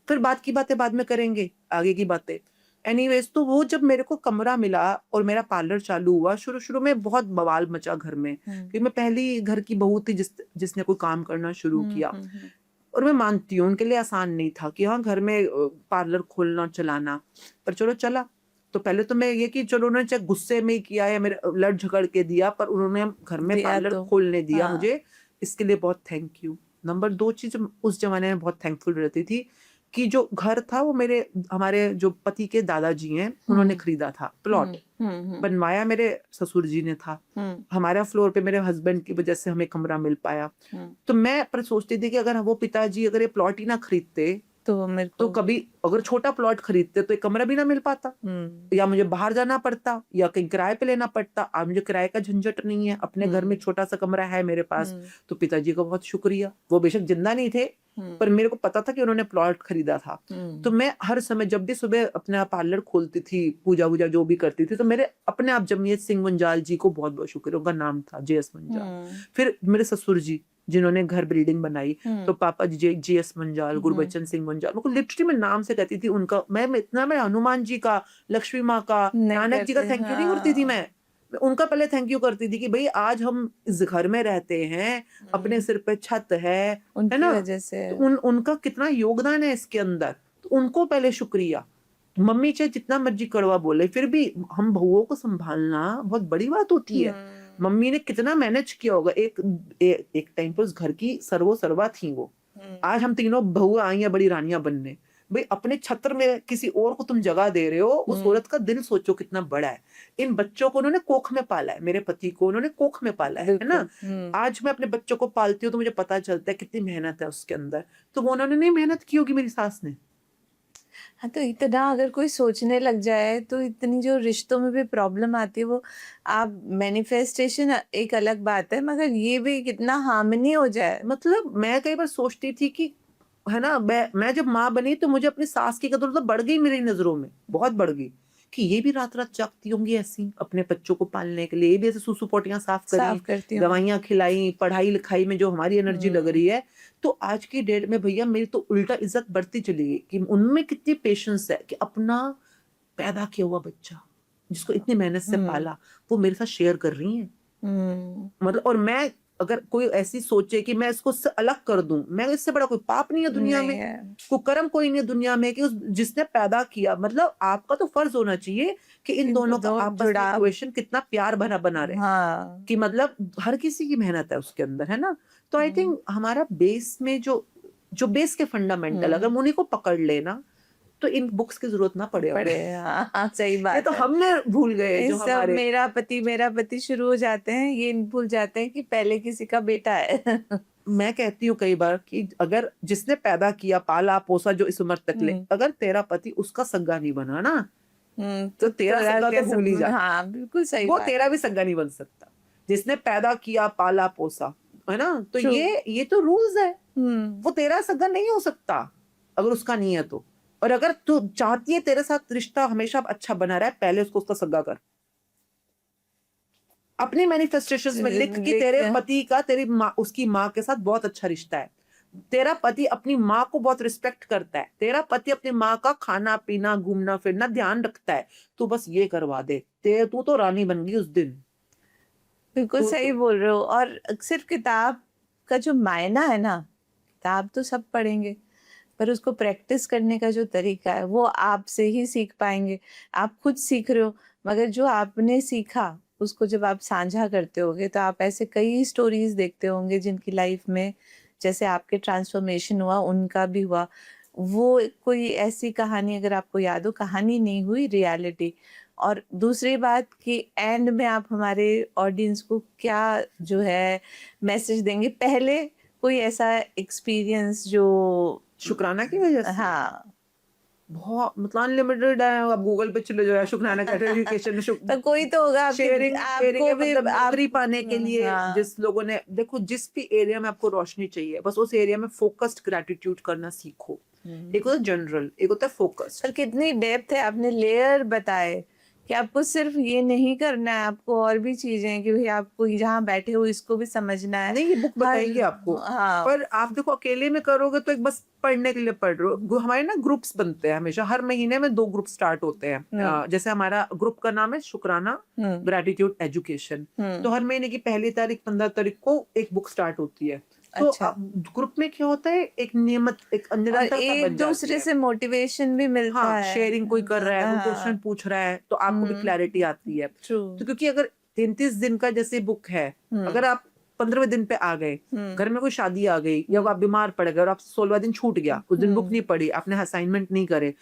फिर बात की बातें बाद में करेंगे, आगे की बातें। एनीवेज, तो वो जब मेरे को कमरा मिला और मेरा पार्लर चालू हुआ, शुरू शुरू में बहुत बवाल मचा घर में, क्योंकि मैं पहली घर की बहू थी जिसने कोई काम करना शुरू किया। और मैं मानती हूँ उनके लिए आसान नहीं था कि हाँ घर में पार्लर खोलना चलाना, पर चलो चला। तो पहले तो मैं ये कि चलो उन्होंने चाहे गुस्से में किया या मेरे लड़ झगड़ के दिया, पर उन्होंने घर में पार्लर खोलने दिया मुझे, इसके लिए बहुत थैंक यू। नंबर 2 चीज उस जमाने में बहुत थैंकफुल रहती थी कि जो घर था वो हमारे जो पति के दादाजी हैं उन्होंने खरीदा था, प्लॉट बनवाया मेरे ससुर जी ने था। हमारा फ्लोर पे मेरे हस्बैंड की वजह से हमें कमरा मिल पाया। तो मैं पर सोचती थी कि अगर वो पिताजी अगर ये प्लॉट ही ना खरीदते तो कभी अगर छोटा प्लॉट खरीदते तो एक कमरा भी ना मिल पाता, या मुझे बाहर जाना पड़ता या कहीं किराए पे लेना पड़ता। आज मुझे किराए का झंझट नहीं है, अपने घर में छोटा सा कमरा है मेरे पास। तो पिताजी का बहुत शुक्रिया, वो बेशक जिंदा नहीं थे पर मेरे को पता था कि उन्होंने प्लॉट खरीदा था। तो मैं हर समय जब भी सुबह अपना पार्लर खोलती थी, पूजा वूजा जो भी करती थी, तो मेरे अपने आप जमनीत सिंह मंजाल जी को बहुत बहुत शुक्रिया, उनका नाम था JS मंजाल। फिर मेरे ससुर जी जिन्होंने घर बिल्डिंग बनाई, तो पापा JS मंजाल, गुरबचन सिंह मंजाल, मुझे लिटरली मैं नाम से कहती थी उनका। मैं हनुमान जी का, लक्ष्मी माँ का, नानक जी का थैंक यू नहीं करती थी, मैं उनका पहले थैंक यू करती थी कि भाई आज हम इस घर में रहते हैं, अपने सिर पे छत है ना, वजह से तो उनका कितना योगदान है इसके अंदर, तो उनको पहले शुक्रिया। मम्मी चाहे जितना मर्जी कड़वा बोले, फिर भी हम बहुओं को संभालना बहुत बड़ी बात होती है। मम्मी ने कितना मैनेज किया होगा, एक टाइम पर उस घर की सर्वा थी वो। आज हम तीनों बहुएं आई हैं बड़ी रानियां बनने। भाई अपने छत्र में किसी और को तुम जगह दे रहे हो, उस औरत का दिल सोचो कितना बड़ा है। इन बच्चों को उन्होंने कोख में पाला है, मेरे पति को उन्होंने कोख में पाला है ना। आज मैं अपने बच्चों को पालती हूँ तो मुझे पता चलता है कितनी मेहनत है उसके अंदर। तो वो उन्होंने नहीं मेहनत की होगी मेरी सास ने। हाँ, तो इतना अगर कोई सोचने लग जाए तो इतनी जो रिश्तों में भी प्रॉब्लम आती है, वो आप मैनिफेस्टेशन एक अलग बात है, मगर ये भी कितना हार्मनी हो जाए। मतलब मैं कई बार सोचती थी कि है ना, मैं जब माँ बनी तो मुझे अपनी सास की कदर तो बढ़ गई मेरी नजरों में, बहुत बढ़ गई कि ये भी रात रात जागती होंगी ऐसी अपने बच्चों को पालने के लिए, ये भी ऐसे सूसू पोटियां साफ करी, दवाइयां खिलाई, पढ़ाई लिखाई में जो हमारी एनर्जी लग रही है। तो आज की डेट में भैया मेरी तो उल्टा इज्जत बढ़ती चली गई कि उनमें कितनी पेशेंस है कि अपना पैदा किया हुआ बच्चा जिसको इतनी मेहनत से पाला वो मेरे साथ शेयर कर रही है। मतलब, और मैं अगर कोई ऐसी सोचे कि मैं इसको अलग कर दूं, मैं इससे बड़ा कोई पाप नहीं है दुनिया में, कोई कर्म कोई नहीं है दुनिया में कि उस जिसने पैदा किया। मतलब आपका तो फर्ज होना चाहिए कि इन दोनों का आपस में इक्वेशन कितना प्यार भरा बना रहे। हाँ। कि मतलब हर किसी की मेहनत है उसके अंदर, है ना। तो आई थिंक हमारा बेस में जो बेस के फंडामेंटल अगर उन्हीं को पकड़ लेना तो इन बुक्स की जरूरत ना पड़े। हाँ, सही बात ये तो हमने भूल गए जो सब हमारे मेरा पति शुरू हो जाते हैं, ये भूल जाते हैं कि पहले किसी का बेटा है। मैं कहती हूँ कई बार कि अगर जिसने पैदा किया, पाला पोसा जो इस उम्र तक ले, अगर तेरा पति उसका सगा नहीं बना ना, तो तेरा सगा तो भूल ही जा। हाँ, बिल्कुल सही वो तेरा भी सगा नहीं बन सकता जिसने पैदा किया, पाला पोसा, है ना। तो ये तो रूल्स है। वो तेरा सगा नहीं हो सकता अगर उसका नहीं है तो। और अगर तू चाहती है तेरे साथ रिश्ता हमेशा अच्छा बना रहा है, पहले उसको उसका सगा कर। अपनी मैनिफेस्टेशंस में लिख कि तेरे पति का तेरी माँ, उसकी माँ के साथ बहुत अच्छा रिश्ता है। तेरा पति अपनी माँ को बहुत रिस्पेक्ट करता है। तेरा पति अपनी माँ का खाना पीना, घूमना फिरना ध्यान रखता है। तू बस ये करवा दे, तू तो रानी बन गई उस दिन। बिल्कुल सही बोल रहे हो। और सिर्फ किताब का जो मायना है ना, किताब तो सब पढ़ेंगे, पर उसको प्रैक्टिस करने का जो तरीका है वो आपसे ही सीख पाएंगे। आप खुद सीख रहे हो, मगर जो आपने सीखा उसको जब आप साझा करते होगे तो आप ऐसे कई स्टोरीज देखते होंगे जिनकी लाइफ में जैसे आपके ट्रांसफॉर्मेशन हुआ, उनका भी हुआ। वो कोई ऐसी कहानी अगर आपको याद हो, कहानी नहीं हुई, रियलिटी। और दूसरी बात कि एंड में आप हमारे ऑडियंस को क्या जो है मैसेज देंगे? पहले कोई ऐसा एक्सपीरियंस जो शुक्राना की वजह से, हाँ, बहुत मतलब अनलिमिटेड है। आप गूगल पे चले जाओ, शुक्राना कैटेगरीकेशन तो कोई तो होगा शेयरिंग आपको भी मतलब नौकरी पाने के लिए। हाँ। जिस लोगों ने देखो, जिस भी एरिया में आपको रोशनी चाहिए, बस उस एरिया में फोकस्ड ग्रेटिट्यूड करना सीखो। एक होता है जनरल, एक होता है फोकस्ड। पर कितनी डेप्थ है, आपने लेयर बताए कि आपको सिर्फ ये नहीं करना है, आपको और भी चीजें हैं कि भाई आपको जहाँ बैठे हो इसको भी समझना है। नहीं, ये बुक बताएगी आपको। हाँ। पर आप देखो अकेले में करोगे तो एक बस पढ़ने के लिए पढ़ रहे हो। हमारे ना ग्रुप्स बनते हैं हमेशा, हर महीने में 2 ग्रुप स्टार्ट होते हैं। जैसे हमारा ग्रुप का नाम है शुक्राना ग्रेटिट्यूड एजुकेशन। तो हर महीने की पहली तारीख 15 तारीख को एक बुक स्टार्ट होती है। तो अच्छा। ग्रुप में क्या होता है, एक नियमित एक निरंतरता एक बन जाती दूसरे है। से मोटिवेशन भी मिलता हाँ, है। शेयरिंग कोई कर रहा है, कोई क्वेश्चन पूछ रहा है तो आपको भी क्लैरिटी आती है। तो क्योंकि अगर 33 दिन का जैसे बुक है, अगर आप 15वें दिन पे आ गए, घर में कोई शादी आ गई या आप बीमार पड़ गए और आप 16वां दिन छूट गया, उस दिन बुक नहीं पढ़ी, आपने असाइनमेंट नहीं करे,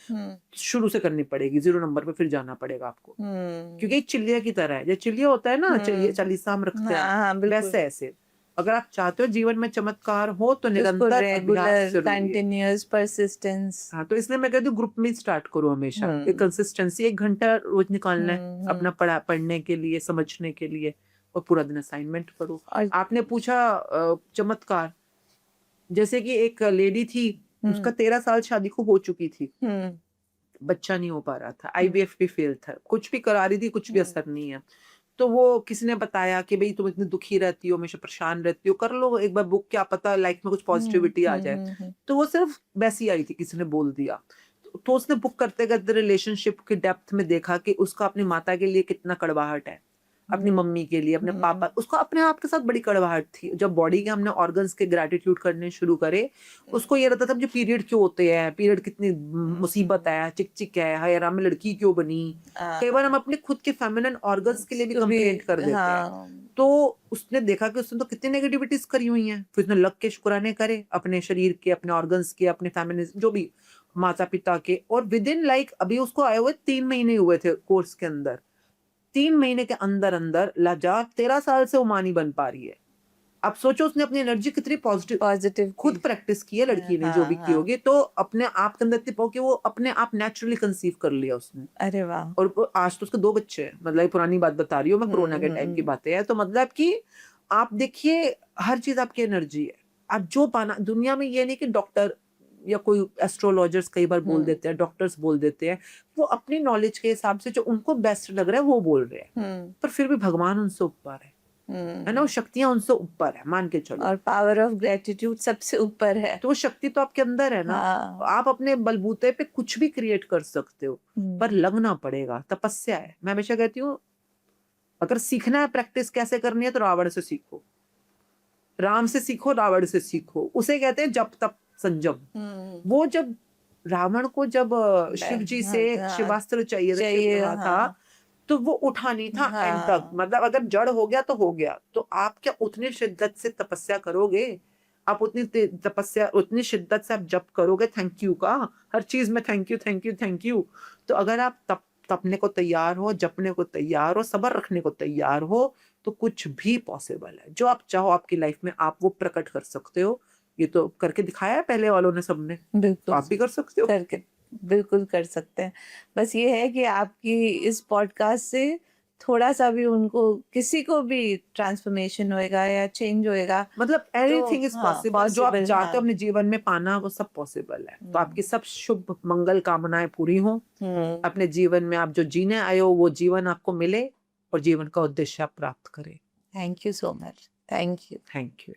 शुरू से करनी पड़ेगी, 0 नंबर पे फिर जाना पड़ेगा आपको। क्योंकि एक चिल्लिया की तरह है, जो चिल्लिया होता है ना, चिल्लिया चालीसा हम रखते हैं, वैसे ऐसे अगर आप चाहते हो जीवन में चमत्कार हो तो निरंतर अभ्यास जरूरी है। Continuous persistence. हाँ, तो इसलिए मैं कहती हूँ ग्रुप में स्टार्ट करो हमेशा। एक कंसिस्टेंसी, 1 घंटा रोज निकालना है अपना पढ़ने के लिए, समझने के लिए, और पूरा दिन असाइनमेंट करो। आपने पूछा चमत्कार, जैसे कि एक लेडी थी, उसका 13 साल शादी को हो चुकी थी, बच्चा नहीं हो पा रहा था, IVF भी फेल था, कुछ भी करा रही थी, कुछ भी असर नहीं है। तो वो किसी ने बताया कि भाई तुम इतनी दुखी रहती हो, हमेशा परेशान रहती हो, कर लो एक बार बुक, क्या पता लाइफ में कुछ पॉजिटिविटी आ जाए। तो वो सिर्फ वैसी आई थी, किसी ने बोल दिया। तो उसने बुक करते करते रिलेशनशिप की डेप्थ में देखा कि उसका अपनी माता के लिए कितना कड़वाहट है, अपनी मम्मी के लिए, अपने पापा, उसको अपने आप के साथ बड़ी कड़वाहट थी। जब बॉडी के हमने ऑर्गन्स के ग्रेटिट्यूड करने शुरू करे, उसको ये रहता था मुझे पीरियड क्यों होते हैं, पीरियड कितनी मुसीबत है, चिक चिक है, हाय राम, मैं लड़की क्यों बनी। कई बार हम अपने खुद के फेमिनिन ऑर्गन्स के लिए भी कंप्लेंट कर देते हैं। तो उसने देखा कि उसने तो कितनी नेगेटिविटीज करी हुई हैं, फिर उसने लग के शुक्राने करे अपने शरीर के, अपने ऑर्गन्स के, अपने फेमिनिन जो भी माता पिता के। और विद इन अभी उसको आए हुए 3 महीने हुए थे कोर्स के अंदर, 3 महीने के अंदर अंदर लाजाब 13 साल से वो मां नहीं बन पा रही है। आप सोचो उसने अपनी एनर्जी कितनी पॉजिटिव खुद प्रैक्टिस की है लड़की ने, जो भी की होगी, तो अपने आप के अंदर इतनी कि वो अपने आप नेचुरली कंसीव कर लिया उसने। अरे वाह। और आज तो उसके 2 बच्चे हैं, मतलब पुरानी बात बता रही हूँ मैं, कोरोना के टाइम की बातें हैं। तो मतलब कि आप देखिए, हर चीज आपकी एनर्जी है। आप जो पाना दुनिया में, ये नहीं कि डॉक्टर या कोई एस्ट्रोलॉजर्स कई बार बोल देते हैं, डॉक्टर्स बोल देते हैं, वो अपनी नॉलेज के हिसाब से जो उनको बेस्ट लग रहा है वो बोल रहे हैं, पर फिर भी भगवान उनसे ऊपर है ना, वो शक्तियां उनसे ऊपर है, मान के चलो। और पावर ऑफ ग्रेटिट्यूड सबसे ऊपर है, तो वो शक्ति तो आपके अंदर है ना। आप अपने बलबूते पे कुछ भी क्रिएट कर सकते हो, पर लगना पड़ेगा, तपस्या है। मैं हमेशा कहती हूँ, अगर सीखना है प्रैक्टिस कैसे करनी है, तो रावण से सीखो, राम से सीखो, रावण से सीखो। उसे कहते हैं जप तप संयम। वो जब रावण को जब शिव जी से शिवास्त्र चाहिए था, तो वो उठा नहीं था एंड तक। मतलब अगर जड़ हो गया तो हो गया। तो आप क्या उतनी शिद्दत से तपस्या करोगे, आप उतनी तपस्या, उतनी शिद्दत से आप जप करोगे, थैंक यू का, हर चीज में thank you thank you thank you. तो अगर आप तपने को तैयार हो, जपने को तैयार हो, सब्र रखने को तैयार हो, तो कुछ भी पॉसिबल है। जो आप चाहो आपकी लाइफ में आप वो प्रकट कर सकते हो। ये तो करके दिखाया है पहले वालों ने, सबने, तो आप भी कर सकते हो। करके बिल्कुल कर सकते हैं। बस ये है कि आपकी इस पॉडकास्ट से थोड़ा सा भी उनको, किसी को भी ट्रांसफॉर्मेशन होएगा या चेंज होएगा, मतलब एनीथिंग इज पॉसिबल। जो आप चाहते हो अपने जीवन में पाना, वो सब पॉसिबल है। तो आपकी सब शुभ मंगल कामनाएं पूरी हो। अपने जीवन में आप जो जीने आए हो वो जीवन आपको मिले, और जीवन का उद्देश्य आप प्राप्त करें। Thank you so much. Thank you.